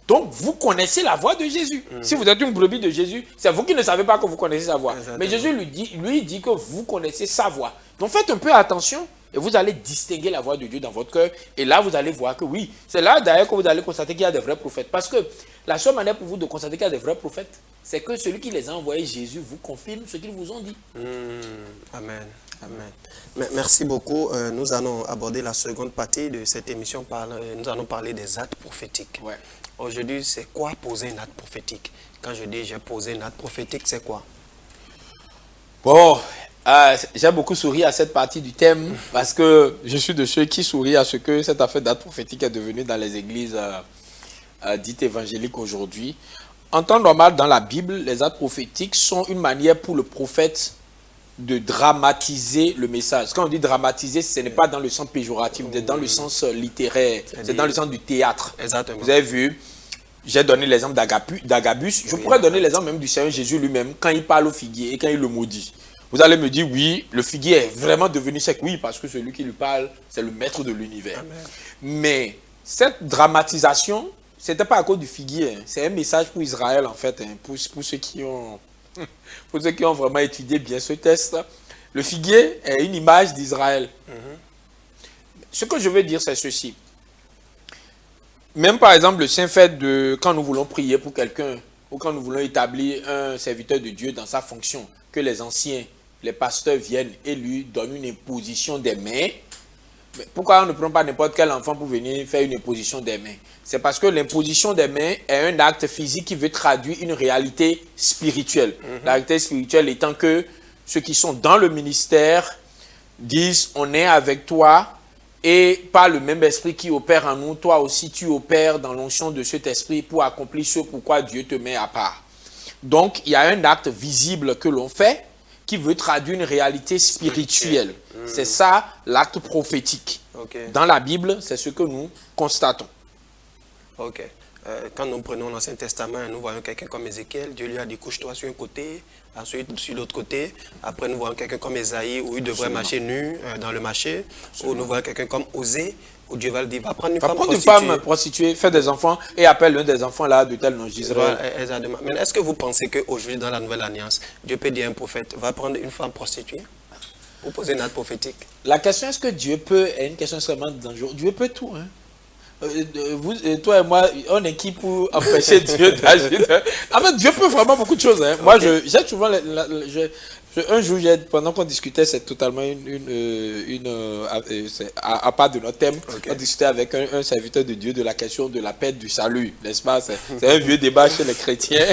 Donc, vous connaissez la voix de Jésus. Si vous êtes une brebis de Jésus, c'est vous qui ne savez pas que vous connaissez sa voix. Mais Jésus lui dit que vous connaissez sa voix. Donc, faites un peu attention et vous allez distinguer la voix de Dieu dans votre cœur. Et là, vous allez voir que oui, c'est là d'ailleurs que vous allez constater qu'il y a des vrais prophètes. Parce que la seule manière pour vous de constater qu'il y a des vrais prophètes, c'est que celui qui les a envoyés, Jésus, vous confirme ce qu'ils vous ont dit. Amen. Amen. Merci beaucoup. Nous allons aborder la seconde partie de cette émission. Nous allons parler des actes prophétiques. Aujourd'hui, c'est quoi poser un acte prophétique? Quand je dis j'ai posé un acte prophétique, c'est quoi? Bon, j'ai beaucoup souri à cette partie du thème parce que je suis de ceux qui sourient à ce que cette affaire d'acte prophétique est devenue dans les églises dites évangéliques aujourd'hui. En temps normal, dans la Bible, les actes prophétiques sont une manière pour le prophète de dramatiser le message. Quand on dit dramatiser, ce n'est pas dans le sens péjoratif, c'est dans le sens littéraire, c'est dans le sens du théâtre. Exactement. Vous avez vu, j'ai donné l'exemple d'Agabus. Je pourrais donner l'exemple même du Seigneur Jésus lui-même quand il parle au figuier et quand il le maudit. Vous allez me dire, oui, le figuier est vraiment devenu sec. Oui, parce que celui qui lui parle, c'est le maître de l'univers. Mais cette dramatisation, ce n'était pas à cause du figuier. C'est un message pour Israël, en fait, pour ceux qui ont vraiment étudié bien ce texte. Le figuier est une image d'Israël. Ce que je veux dire, c'est ceci. Même par exemple, le saint fait de quand nous voulons prier pour quelqu'un ou quand nous voulons établir un serviteur de Dieu dans sa fonction, que les anciens, les pasteurs viennent et lui donnent une imposition des mains. Mais pourquoi on ne prend pas n'importe quel enfant pour venir faire une imposition des mains? C'est parce que l'imposition des mains est un acte physique qui veut traduire une réalité spirituelle. La réalité spirituelle étant que ceux qui sont dans le ministère disent on est avec toi et par le même esprit qui opère en nous, toi aussi tu opères dans l'onction de cet esprit pour accomplir ce pourquoi Dieu te met à part. Donc il y a un acte visible que l'on fait qui veut traduire une réalité spirituelle. C'est ça l'acte prophétique. Dans la Bible, c'est ce que nous constatons. Quand nous prenons l'Ancien Testament, nous voyons quelqu'un comme Ézéchiel, Dieu lui a dit couche-toi sur un côté, ensuite sur l'autre côté. Après nous voyons quelqu'un comme Esaïe où il devrait marcher nu dans le marché. Ou nous voyons quelqu'un comme Osée où Dieu va lui dire va prendre une femme prostituée, faire des enfants et appelle l'un des enfants là de tel nom d'Israël. Mais est-ce que vous pensez qu'aujourd'hui dans la Nouvelle Alliance, Dieu peut dire à un prophète va prendre une femme prostituée pour poser un acte prophétique? La question est-ce que Dieu peut est une question extrêmement dangereuse. Dieu peut tout. Toi et moi, on est qui pour empêcher Dieu d'agir? En fait, Dieu peut vraiment beaucoup de choses. Moi, j'ai souvent... un jour, pendant qu'on discutait, c'est totalement à part de notre thème, on discutait avec un serviteur de Dieu de la question de la paix du salut, n'est-ce pas? C'est un vieux débat chez les chrétiens.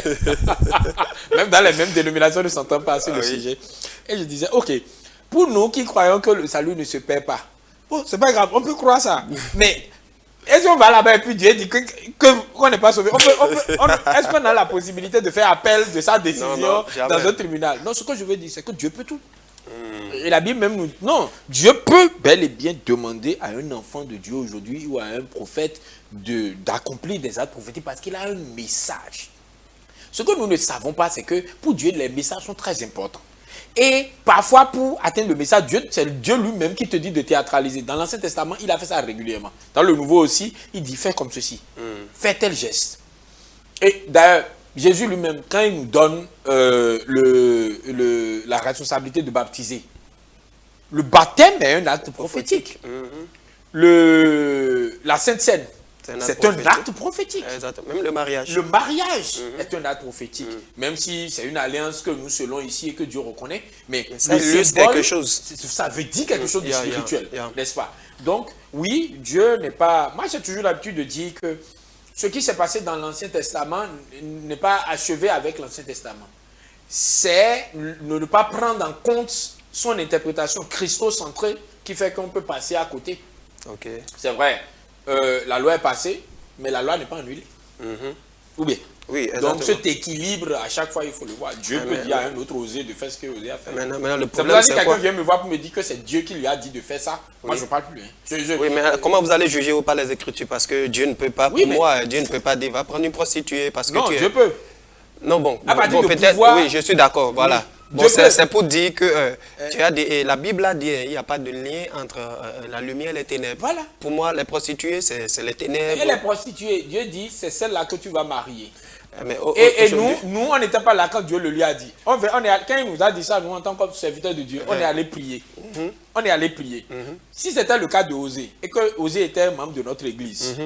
Même dans les mêmes dénominations, ne s'entend pas sur le sujet. Et je disais, ok, pour nous qui croyons que le salut ne se perd pas, bon, c'est pas grave, on peut croire ça. Mais Et si on va là-bas et puis Dieu dit qu'on n'est pas sauvé, est-ce qu'on a la possibilité de faire appel de sa décision dans un tribunal? Non, ce que je veux dire, c'est que Dieu peut tout. Et la Bible même nous dit, non, Dieu peut bel et bien demander à un enfant de Dieu aujourd'hui ou à un prophète d'accomplir des actes prophétiques parce qu'il a un message. Ce que nous ne savons pas, c'est que pour Dieu, les messages sont très importants. Et parfois, pour atteindre le message, c'est Dieu lui-même qui te dit de théâtraliser. Dans l'Ancien Testament, il a fait ça régulièrement. Dans le Nouveau aussi, il dit fais comme ceci, fais tel geste. Et d'ailleurs, Jésus lui-même, quand il nous donne la responsabilité de baptiser, le baptême est un acte prophétique. La Sainte Seine, c'est un acte prophétique. Exactement. Même le mariage. Le mariage est un acte prophétique. Même si c'est une alliance que nous selons ici et que Dieu reconnaît. Mais ça illustre quelque chose. Ça veut dire quelque chose de spirituel. N'est-ce pas? Donc, oui, Dieu n'est pas... Moi, j'ai toujours l'habitude de dire que ce qui s'est passé dans l'Ancien Testament n'est pas achevé avec l'Ancien Testament. C'est ne pas prendre en compte son interprétation christocentrée qui fait qu'on peut passer à côté. Okay. C'est vrai. La loi est passée, mais la loi n'est pas annulée. Ou bien. Oui, donc cet équilibre, à chaque fois, il faut le voir. Dieu peut dire à un autre Osée de faire ce que Osée a fait. Maintenant, le c'est problème, si quelqu'un vient me voir pour me dire que c'est Dieu qui lui a dit de faire ça, moi je ne parle plus. Oui, mais comment vous allez juger ou pas les Écritures? Parce que Dieu ne peut pas, pour moi, Dieu ne peut pas dire, va prendre une prostituée parce que non, Dieu peut. Non, bon peut-être, oui, je suis d'accord, voilà. Bon, c'est pour dire que la Bible a dit il n'y a pas de lien entre la lumière et les ténèbres. Voilà. Pour moi, les prostituées, c'est les ténèbres. Et les prostituées, Dieu dit, c'est celle-là que tu vas marier. Et nous, on n'était pas là quand Dieu le lui a dit. Quand il nous a dit ça, nous, en tant que serviteurs de Dieu, on est allé prier. On est allé prier. Si c'était le cas de Osée, et que Osée était un membre de notre église,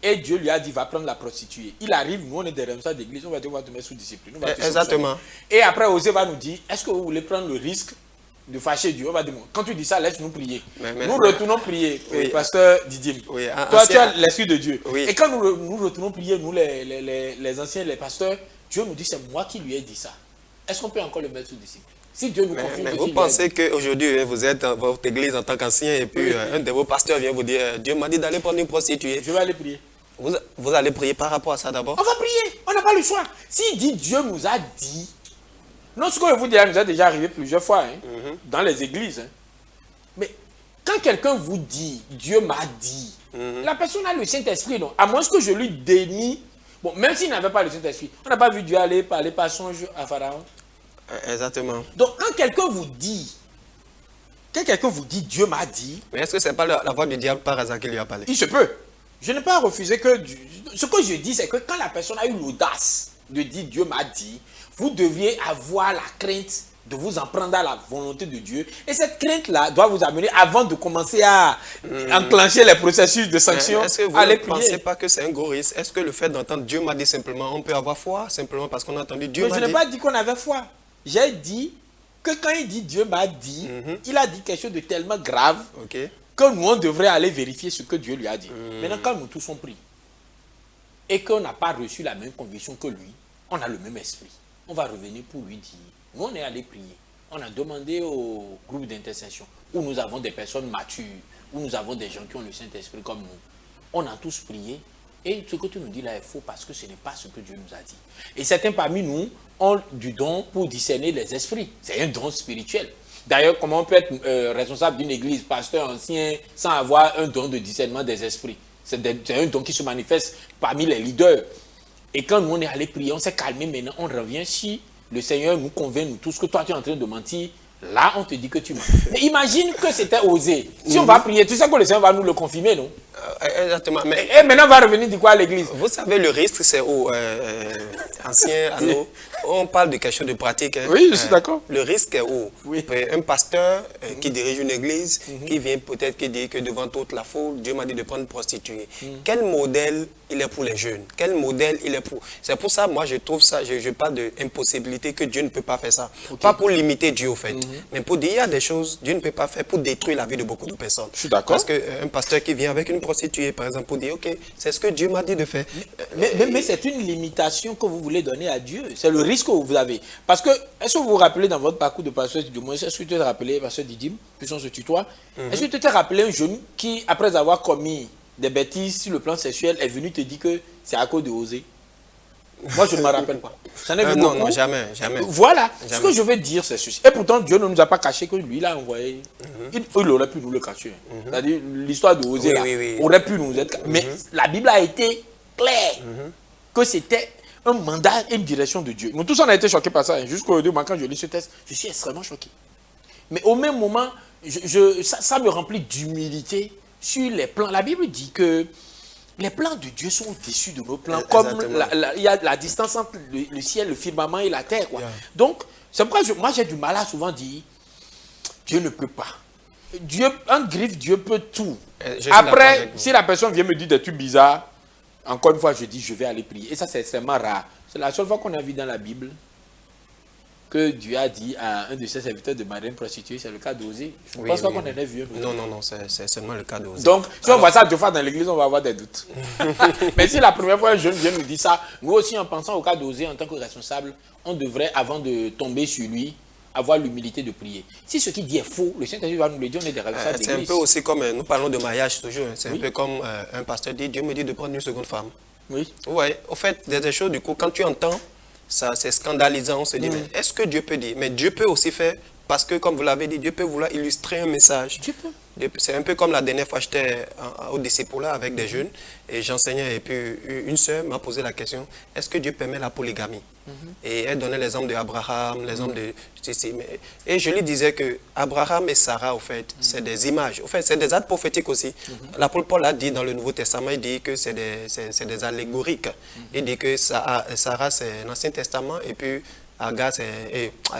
et Dieu lui a dit, va prendre la prostituée. Il arrive, nous, on est des responsables d'église, on va devoir te mettre sous discipline. Exactement. Et après, Osée va nous dire, est-ce que vous voulez prendre le risque de fâcher Dieu? On va dire, quand tu dis ça, laisse-nous prier. Nous retournons prier, pasteur Didier. Toi, tu as l'esprit de Dieu. Et quand nous retournons prier, nous, les anciens, les pasteurs, Dieu nous dit, c'est moi qui lui ai dit ça. Est-ce qu'on peut encore le mettre sous discipline? Si Dieu nous confirme. Mais vous pensez qu'aujourd'hui, vous êtes dans votre église en tant qu'ancien et puis un de vos pasteurs vient vous dire, Dieu m'a dit d'aller prendre une prostituée. Je vais aller prier. Vous allez prier par rapport à ça d'abord? On va prier, on n'a pas le choix. S'il dit Dieu nous a dit, non, ce que je vous dis, nous a déjà arrivé plusieurs fois dans les églises. Mais quand quelqu'un vous dit, Dieu m'a dit, la personne a le Saint-Esprit, non? À moins que je lui dénie, bon, même s'il n'avait pas le Saint-Esprit, on n'a pas vu Dieu aller parler par songe à Pharaon. Exactement. Donc quand quelqu'un vous dit, Dieu m'a dit... Mais est-ce que ce n'est pas la voix du diable par hasard qui lui a parlé? Il se peut. Je n'ai pas refusé que... Ce que je dis, c'est que quand la personne a eu l'audace de dire Dieu m'a dit, vous deviez avoir la crainte de vous en prendre à la volonté de Dieu. Et cette crainte-là doit vous amener, avant de commencer à enclencher les processus de sanction, est-ce que vous ne pensez pas que c'est un gros risque? Est-ce que le fait d'entendre Dieu m'a dit simplement, on peut avoir foi simplement parce qu'on a entendu Dieu m'a dit? Je n'ai pas dit qu'on avait foi. J'ai dit que quand il dit Dieu m'a dit, il a dit quelque chose de tellement grave que nous, on devrait aller vérifier ce que Dieu lui a dit. Maintenant, quand nous tous sommes pris et qu'on n'a pas reçu la même conviction que lui, on a le même esprit. On va revenir pour lui dire, nous, on est allé prier. On a demandé au groupe d'intercession où nous avons des personnes matures, où nous avons des gens qui ont le Saint-Esprit comme nous. On a tous prié. Et ce que tu nous dis là est faux parce que ce n'est pas ce que Dieu nous a dit. Et certains parmi nous ont du don pour discerner les esprits. C'est un don spirituel. D'ailleurs, comment on peut être responsable d'une église, pasteur ancien, sans avoir un don de discernement des esprits? C'est un don qui se manifeste parmi les leaders. Et quand nous on est allé prier, on s'est calmé, maintenant on revient. Si le Seigneur nous convainc, nous tous, que toi tu es en train de mentir, là on te dit que tu mens. Mais imagine que c'était osé. Si on va prier, tu sais que le Seigneur va nous le confirmer, non? Exactement. Mais et maintenant on va revenir dire quoi à l'église? Vous savez, le risque, c'est où, ancien anneau, on parle de quelque chose de pratique. Hein. Oui, je suis d'accord. Le risque est où? Un pasteur qui dirige une église, qui vient peut-être qui dit que devant toute la foule, Dieu m'a dit de prendre une prostituée. Quel modèle il est pour les jeunes? Quel modèle il est pour... C'est pour ça, moi, je trouve ça, je parle d'impossibilité, que Dieu ne peut pas faire ça. Pas pour limiter Dieu, au fait, mais pour dire, il y a des choses Dieu ne peut pas faire pour détruire la vie de beaucoup de personnes. Je suis d'accord. Parce qu'un pasteur qui vient avec une prostituée, par exemple, pour dire, OK, c'est ce que Dieu m'a dit de faire. Mais c'est une limitation que vous voulez donner à Dieu. C'est le risque que vous avez. Parce que, est-ce que vous vous rappelez dans votre parcours de pasteur, du moins, est-ce que tu t'es rappelé, pasteur Didim, puisqu'on se tutoie, est-ce que tu t'es rappelé un jeune qui, après avoir commis des bêtises sur le plan sexuel est venu te dire que c'est à cause de oser? Moi, je ne me rappelle pas. Non, non, jamais. Voilà. Jamais. Ce que je veux dire, c'est ceci. Et pourtant, Dieu ne nous a pas caché que lui, il a envoyé. Il aurait pu nous le cacher. C'est-à-dire, l'histoire de oser, aurait pu nous être. Mais la Bible a été claire que c'était un mandat et une direction de Dieu. Nous tous, on a été choqués par ça. Jusqu'au moment, quand je lis ce texte, je suis extrêmement choqué. Mais au même moment, ça me remplit d'humilité sur les plans. La Bible dit que les plans de Dieu sont au-dessus de nos plans. Comme il y a la distance entre le ciel, le firmament et la terre. Quoi. Donc, c'est pourquoi moi j'ai du mal à souvent dire, Dieu ne peut pas. Un griffe, Dieu peut tout. Après, si la personne vient me dire des trucs bizarres, encore une fois, je dis, je vais aller prier. Et ça, c'est extrêmement rare. C'est la seule fois qu'on a vu dans la Bible que Dieu a dit à un de ses serviteurs de marier une prostituée, c'est le cas d'Osée. Je ne pense pas qu'on en ait vu. Non, c'est seulement le cas d'Osée. Donc, si on voit ça deux fois dans l'église, on va avoir des doutes. Mais si la première fois un jeune vient nous dire ça, nous aussi, en pensant au cas d'Osée, en tant que responsable, on devrait, avant de tomber sur lui, avoir l'humilité de prier. Si ce qu'il dit est faux, le Saint-Esprit va nous le dire, on est des responsables d'église. C'est un peu aussi comme, nous parlons de mariage toujours, c'est un peu comme un pasteur dit, Dieu me dit de prendre une seconde femme. Oui. Ouais, au fait, des choses, du coup, quand tu entends, ça c'est scandalisant, on se dit, mais est-ce que Dieu peut dire? Mais Dieu peut aussi faire, parce que comme vous l'avez dit, Dieu peut vouloir illustrer un message. Dieu peut. C'est un peu comme la dernière fois, j'étais au disciple avec des jeunes, et j'enseignais, et puis une sœur m'a posé la question, est-ce que Dieu permet la polygamie? Et elle donnait l'exemple d'Abraham, l'exemple de... Et je lui disais que Abraham et Sarah, au fait, c'est des images. Au fait, c'est des actes prophétiques aussi. L'apôtre Paul a dit dans le Nouveau Testament, il dit que c'est des allégoriques. Il dit que Sarah, c'est l'Ancien Testament, et puis Agar,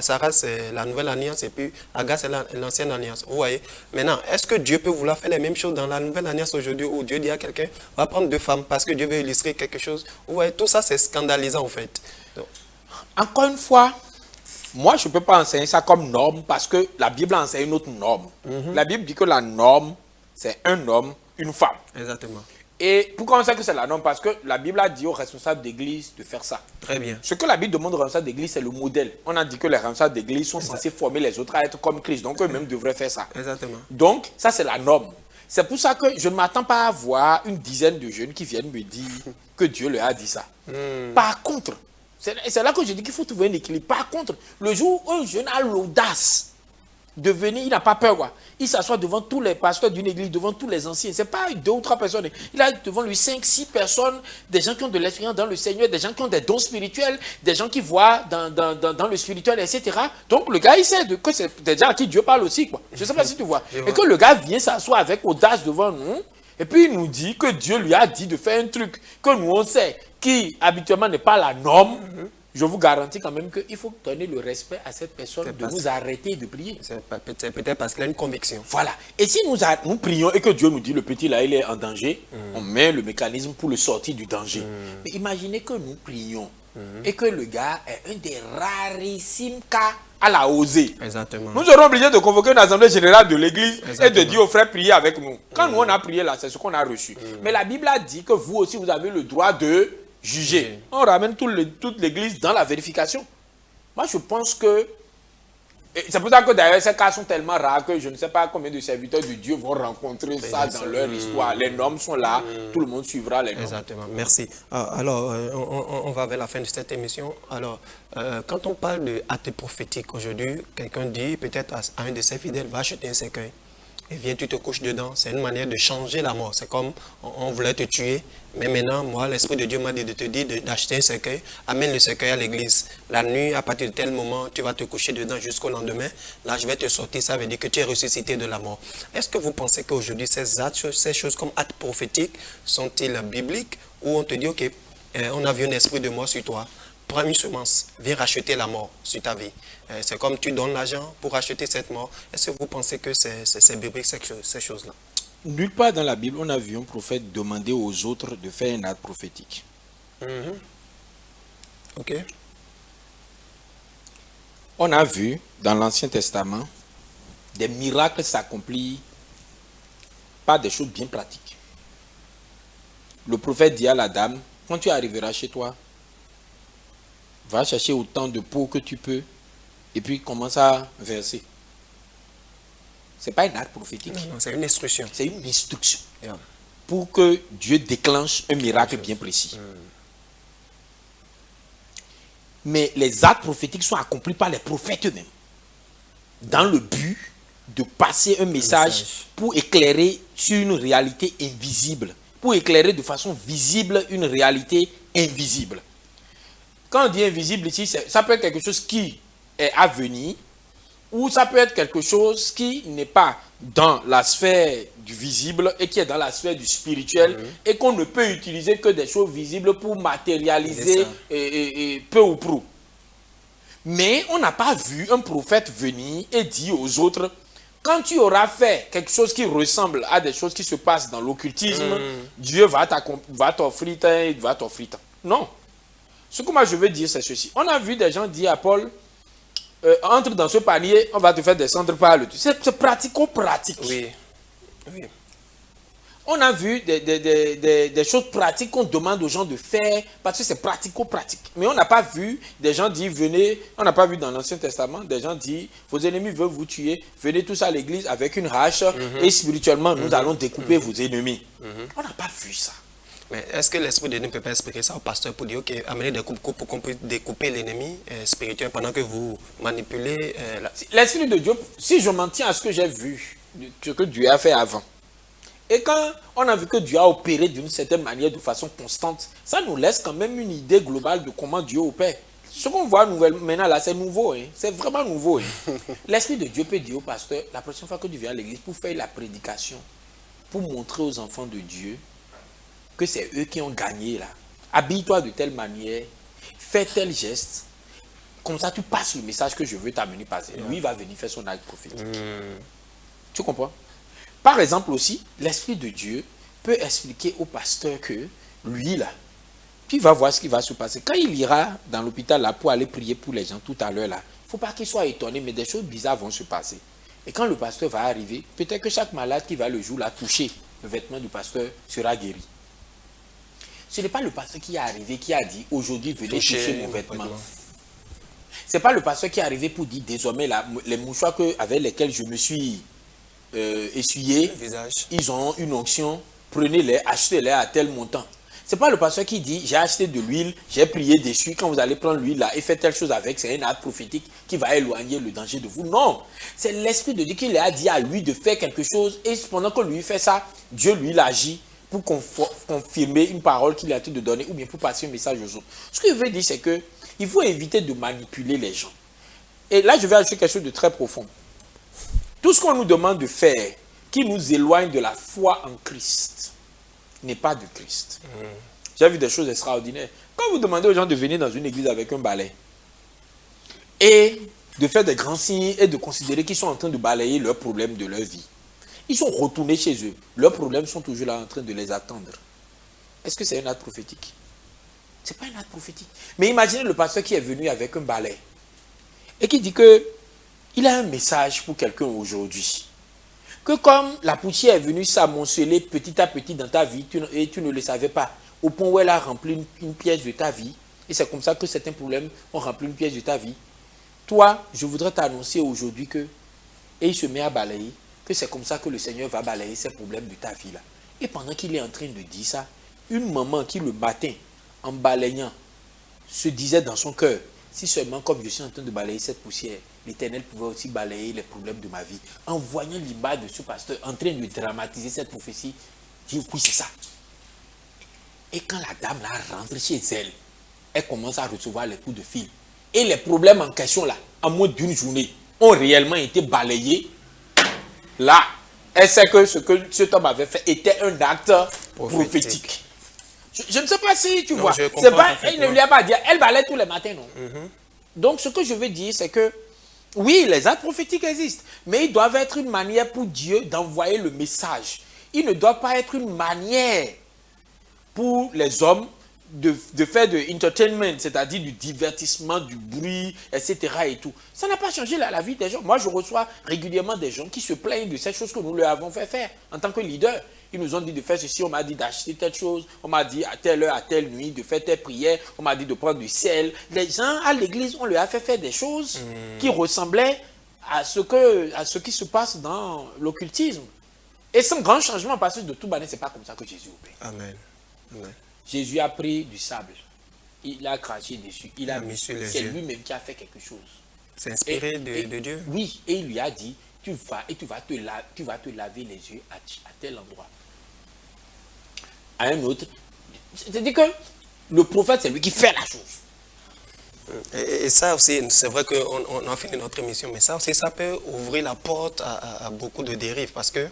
Sarah, c'est la nouvelle alliance, et puis Agar, c'est l'ancienne alliance. Vous voyez? Maintenant, est-ce que Dieu peut vouloir faire les mêmes choses dans la nouvelle alliance aujourd'hui, où Dieu dit à quelqu'un, va prendre 2 femmes, parce que Dieu veut illustrer quelque chose? Vous voyez? Tout ça, c'est scandalisant, en fait. Donc. Encore une fois, moi, je ne peux pas enseigner ça comme norme, parce que la Bible enseigne une autre norme. La Bible dit que la norme, c'est un homme, une femme. Exactement. Et pourquoi on sait que c'est la norme? Parce que la Bible a dit aux responsables d'église de faire ça. Très bien. Ce que la Bible demande aux responsables d'église, c'est le modèle. On a dit que les responsables d'église sont censés former les autres à être comme Christ. Donc eux-mêmes devraient faire ça. Exactement. Donc, ça c'est la norme. C'est pour ça que je ne m'attends pas à voir une dizaine de jeunes qui viennent me dire que Dieu leur a dit ça. Par contre, c'est là que je dis qu'il faut trouver un équilibre. Par contre, le jour où un jeune a l'audace de venir, il n'a pas peur, quoi. Il s'assoit devant tous les pasteurs d'une église, devant tous les anciens. Ce n'est pas 2 ou 3 personnes. Il a devant lui 5, 6 personnes, des gens qui ont de l'expérience dans le Seigneur, des gens qui ont des dons spirituels, des gens qui voient dans le spirituel, etc. Donc le gars, il sait que c'est des gens à qui Dieu parle aussi, quoi. Je ne sais pas si tu vois. Et que le gars vient s'asseoir avec audace devant nous, et puis il nous dit que Dieu lui a dit de faire un truc que nous on sait, qui habituellement n'est pas la norme. Je vous garantis quand même qu'il faut donner le respect à cette personne de nous arrêter de prier. C'est peut-être parce qu'il a une conviction. Voilà. Et si nous prions et que Dieu nous dit le petit là, il est en danger, on met le mécanisme pour le sortir du danger. Mais imaginez que nous prions et que le gars est un des rarissimes cas à la osée. Exactement. Nous serons obligés de convoquer une assemblée générale de l'église et de dire aux frères, priez avec nous. Quand nous on a prié là, c'est ce qu'on a reçu. Mais la Bible a dit que vous aussi, vous avez le droit de juger. On ramène toute l'église dans la vérification. Moi, je pense que... C'est pour ça que d'ailleurs, ces cas sont tellement rares que je ne sais pas combien de serviteurs de Dieu vont rencontrer ça dans leur histoire. Les normes sont là, tout le monde suivra les normes. Exactement, merci. Alors, on va vers la fin de cette émission. Alors, quand on parle d'actes prophétiques aujourd'hui, quelqu'un dit peut-être à un de ses fidèles, va acheter un cercueil. Et viens, tu te couches dedans. C'est une manière de changer la mort. C'est comme on voulait te tuer. Mais maintenant, moi, l'Esprit de Dieu m'a dit de te dire d'acheter un cercueil. Amène le cercueil à l'église. La nuit, à partir de tel moment, tu vas te coucher dedans jusqu'au lendemain. Là, je vais te sortir. Ça veut dire que tu es ressuscité de la mort. Est-ce que vous pensez qu'aujourd'hui, ces choses comme actes prophétiques sont-ils bibliques? Ou on te dit, ok, on a vu un esprit de mort sur toi. Prends une semence, viens racheter la mort sur ta vie. C'est comme tu donnes l'argent pour racheter cette mort. Est-ce que vous pensez que c'est biblique ces choses-là? Nulle part dans la Bible, on a vu un prophète demander aux autres de faire un acte prophétique. Ok. On a vu dans l'Ancien Testament des miracles s'accomplir par des choses bien pratiques. Le prophète dit à la dame, quand tu arriveras chez toi, va chercher autant de pots que tu peux et puis commence à verser. Ce n'est pas un acte prophétique. Non, c'est une instruction. C'est une instruction. Yeah. pour que Dieu déclenche un miracle bien précis. Mais les actes prophétiques sont accomplis par les prophètes eux-mêmes, dans le but de passer un message pour éclairer sur une réalité invisible, pour éclairer de façon visible une réalité invisible. Quand on dit invisible ici, ça peut être quelque chose qui est à venir, ou ça peut être quelque chose qui n'est pas dans la sphère du visible et qui est dans la sphère du spirituel, et qu'on ne peut utiliser que des choses visibles pour matérialiser et peu ou prou. Mais on n'a pas vu un prophète venir et dire aux autres, quand tu auras fait quelque chose qui ressemble à des choses qui se passent dans l'occultisme, Dieu va t'offrir tant. Non. Ce que moi je veux dire, c'est ceci. On a vu des gens dire à Paul, entre dans ce panier, on va te faire descendre par le dessus. C'est pratico-pratique. Oui. Oui. On a vu des choses pratiques qu'on demande aux gens de faire parce que c'est pratico-pratique. Mais on n'a pas vu des gens dire, venez, on n'a pas vu dans l'Ancien Testament, des gens dire, vos ennemis veulent vous tuer, venez tous à l'église avec une hache et spirituellement, nous allons découper vos ennemis. On n'a pas vu ça. Mais est-ce que l'Esprit de Dieu ne peut pas expliquer ça au pasteur pour dire, ok, amenez des coupes pour qu'on puisse découper l'ennemi spirituel pendant que vous manipulez L'Esprit de Dieu, si je m'en tiens à ce que j'ai vu, ce que Dieu a fait avant, et quand on a vu que Dieu a opéré d'une certaine manière, de façon constante, ça nous laisse quand même une idée globale de comment Dieu opère. Ce qu'on voit maintenant là, c'est nouveau, hein? C'est vraiment nouveau. Hein? L'Esprit de Dieu peut dire au pasteur, la prochaine fois que tu viens à l'église pour faire la prédication, pour montrer aux enfants de Dieu que c'est eux qui ont gagné là. Habille-toi de telle manière, fais tel geste, comme ça tu passes le message que je veux t'amener passer. Lui, il va venir faire son acte prophétique. Tu comprends? Par exemple aussi, l'Esprit de Dieu peut expliquer au pasteur que lui là, puis il va voir ce qui va se passer. Quand il ira dans l'hôpital là pour aller prier pour les gens tout à l'heure là, il ne faut pas qu'il soit étonné, mais des choses bizarres vont se passer. Et quand le pasteur va arriver, peut-être que chaque malade qui va le jour là toucher le vêtement du pasteur sera guéri. Ce n'est pas le pasteur qui est arrivé qui a dit aujourd'hui venez toucher mon vêtement. Ce n'est pas le pasteur qui est arrivé pour dire désormais les mouchoirs avec lesquels je me suis essuyé, ils ont une onction, prenez-les, achetez-les à tel montant. Ce n'est pas le pasteur qui dit j'ai acheté de l'huile, j'ai prié dessus, quand vous allez prendre l'huile là et faire telle chose avec, c'est un acte prophétique qui va éloigner le danger de vous. Non, c'est l'Esprit de Dieu qui lui a dit à lui de faire quelque chose et pendant que lui fait ça, Dieu lui l'agit pour confirmer une parole qu'il a été de donner ou bien pour passer un message aux autres. Ce que je veux dire, c'est qu'il faut éviter de manipuler les gens. Et là, je vais ajouter quelque chose de très profond. Tout ce qu'on nous demande de faire qui nous éloigne de la foi en Christ n'est pas de Christ. J'ai vu des choses extraordinaires. Quand vous demandez aux gens de venir dans une église avec un balai et de faire des grands signes et de considérer qu'ils sont en train de balayer leurs problèmes de leur vie, ils sont retournés chez eux. Leurs problèmes sont toujours là en train de les attendre. Est-ce que c'est un acte prophétique? Ce n'est pas un acte prophétique. Mais imaginez le pasteur qui est venu avec un balai et qui dit que il a un message pour quelqu'un aujourd'hui. Que comme la poussière est venue s'amonceler petit à petit dans ta vie et tu ne le savais pas, au point où elle a rempli une pièce de ta vie, et c'est comme ça que certains problèmes ont rempli une pièce de ta vie, toi, je voudrais t'annoncer aujourd'hui que, et il se met à balayer, que c'est comme ça que le Seigneur va balayer ces problèmes de ta vie là. Et pendant qu'il est en train de dire ça, une maman qui le matin, en balayant, se disait dans son cœur, si seulement comme je suis en train de balayer cette poussière, l'Éternel pouvait aussi balayer les problèmes de ma vie. En voyant l'image de ce pasteur en train de dramatiser cette prophétie, dit oui c'est ça. Et quand la dame là rentre chez elle, elle commence à recevoir les coups de fil. Et les problèmes en question là, en moins d'une journée, ont réellement été balayés. Là, elle sait que ce que cet homme avait fait était un acte prophétique. Je ne sais pas si tu vois. C'est pas, elle ne lui a pas dit, elle balaye tous les matins, non. Donc, ce que je veux dire, c'est que, oui, les actes prophétiques existent, mais ils doivent être une manière pour Dieu d'envoyer le message. Ils ne doivent pas être une manière pour les hommes de faire de entertainment, c'est-à-dire du divertissement, du bruit, etc. et tout. Ça n'a pas changé la vie des gens. Moi, je reçois régulièrement des gens qui se plaignent de ces choses que nous leur avons fait faire en tant que leader. Ils nous ont dit de faire ceci, on m'a dit d'acheter telle chose, on m'a dit à telle heure, à telle nuit, de faire telle prière, on m'a dit de prendre du sel. Les gens à l'église, on leur a fait faire des choses qui ressemblaient à ce qui se passe dans l'occultisme. Et sans grand changement, parce que de tout banné, ce n'est pas comme ça que Jésus opère. Amen. Amen. Jésus a pris du sable, il a craché dessus, il a mis sur les c'est yeux. lui-même qui a fait quelque chose. C'est inspiré de Dieu. Oui, et il lui a dit, tu vas te laver les yeux à tel endroit. À un autre, c'est-à-dire que le prophète, c'est lui qui fait la chose. Et ça aussi, c'est vrai qu'on a fini notre émission, mais ça aussi, ça peut ouvrir la porte à beaucoup de dérives. Parce que,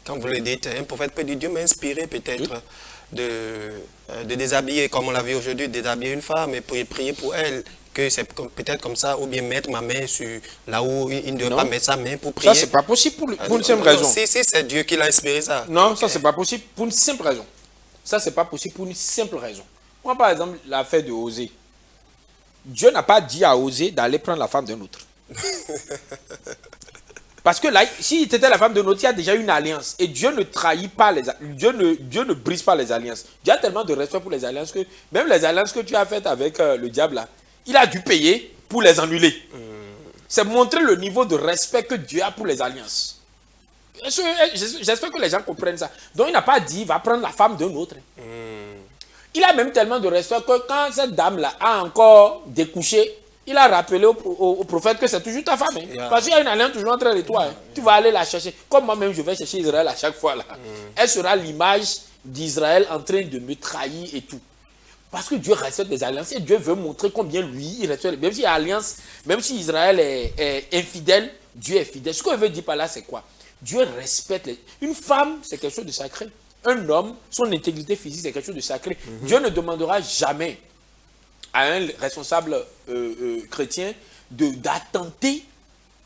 quand vous le dites, un prophète peut dire, Dieu m'a inspiré peut-être de déshabiller, comme on l'a vu aujourd'hui, déshabiller une femme et prier pour elle. Que c'est peut-être comme ça, ou bien mettre ma main sur là où il ne doit pas mettre sa main pour prier. Ça, c'est pas possible pour une simple raison. Si c'est Dieu qui l'a inspiré ça. Non, ça, c'est pas possible pour une simple raison. Ça, c'est pas possible pour une simple raison. Moi, par exemple, l'affaire de Osée. Dieu n'a pas dit à Osée d'aller prendre la femme d'un autre. Parce que là, si c'était la femme d'un autre, il y a déjà une alliance. Et Dieu ne trahit pas les alliances. Dieu ne brise pas les alliances. Dieu a tellement de respect pour les alliances que même les alliances que tu as faites avec le diable là, il a dû payer pour les annuler. C'est montrer le niveau de respect que Dieu a pour les alliances. J'espère que les gens comprennent ça. Donc il n'a pas dit, va prendre la femme d'un autre. Il a même tellement de respect que quand cette dame-là a encore découché, il a rappelé au prophète que c'est toujours ta femme. Parce qu'il y a une alliance toujours entre les toi. Tu vas aller la chercher. Comme moi-même, je vais chercher Israël à chaque fois. Là. Elle sera l'image d'Israël en train de me trahir et tout. Parce que Dieu respecte les alliances et Dieu veut montrer combien lui, il respecte. Même si alliance, même si Israël est infidèle, Dieu est fidèle. Ce qu'on veut dire par là, c'est quoi? Dieu respecte une femme, c'est quelque chose de sacré. Un homme, son intégrité physique, c'est quelque chose de sacré. Dieu ne demandera jamais à un responsable chrétien d'attenter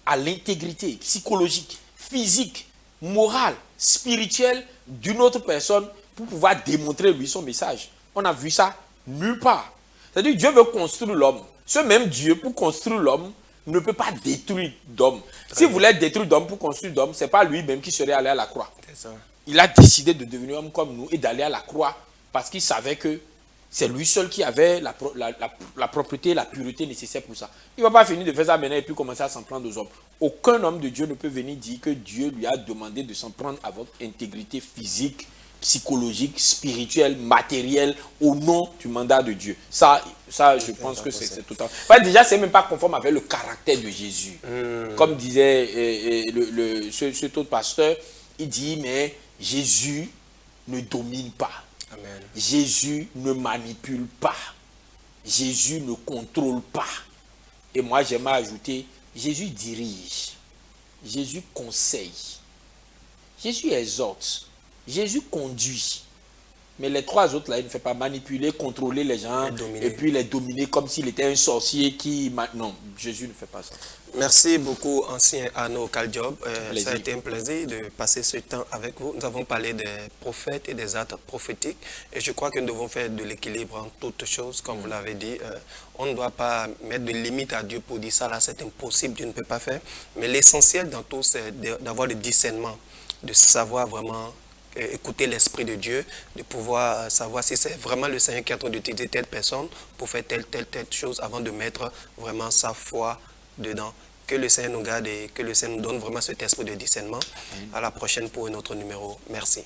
à l'intégrité psychologique, physique, morale, spirituelle d'une autre personne pour pouvoir démontrer lui son message. On a vu ça nulle part. C'est-à-dire que Dieu veut construire l'homme. Ce même Dieu, pour construire l'homme, ne peut pas détruire d'homme. S'il voulait détruire d'homme pour construire d'homme, ce n'est pas lui-même qui serait allé à la croix. Il a décidé de devenir homme comme nous et d'aller à la croix parce qu'il savait que c'est lui seul qui avait la propreté, la pureté nécessaire pour ça. Il ne va pas finir de faire ça maintenant et puis commencer à s'en prendre aux hommes. Aucun homme de Dieu ne peut venir dire que Dieu lui a demandé de s'en prendre à votre intégrité physique, psychologique, spirituelle, matérielle, au nom du mandat de Dieu. Ça je pense que c'est total. Enfin, déjà, ce n'est même pas conforme avec le caractère de Jésus. Comme disait cet autre pasteur, il dit, mais Jésus ne domine pas. Amen. Jésus ne manipule pas. Jésus ne contrôle pas. Et moi, j'aimerais ajouter, Jésus dirige. Jésus conseille. Jésus exhorte. Jésus conduit. Mais les trois autres, là, il ne fait pas manipuler, contrôler les gens et puis les dominer comme s'il était un sorcier qui... Non, Jésus ne fait pas ça. Merci beaucoup, ancien Arnaud Kaldjob. Ça a été un plaisir de passer ce temps avec vous. Nous avons parlé des prophètes et des actes prophétiques. Et je crois que nous devons faire de l'équilibre en toutes choses, comme vous l'avez dit. On ne doit pas mettre de limites à Dieu pour dire ça, là, c'est impossible, Dieu ne peut pas faire. Mais l'essentiel dans tout, c'est d'avoir le discernement, de savoir vraiment écouter l'Esprit de Dieu, de pouvoir savoir si c'est vraiment le Seigneur qui est en train d'utiliser telle personne pour faire telle chose avant de mettre vraiment sa foi dedans. Que le Seigneur nous garde et que le Seigneur nous donne vraiment cet esprit de discernement. À la prochaine pour un autre numéro. Merci.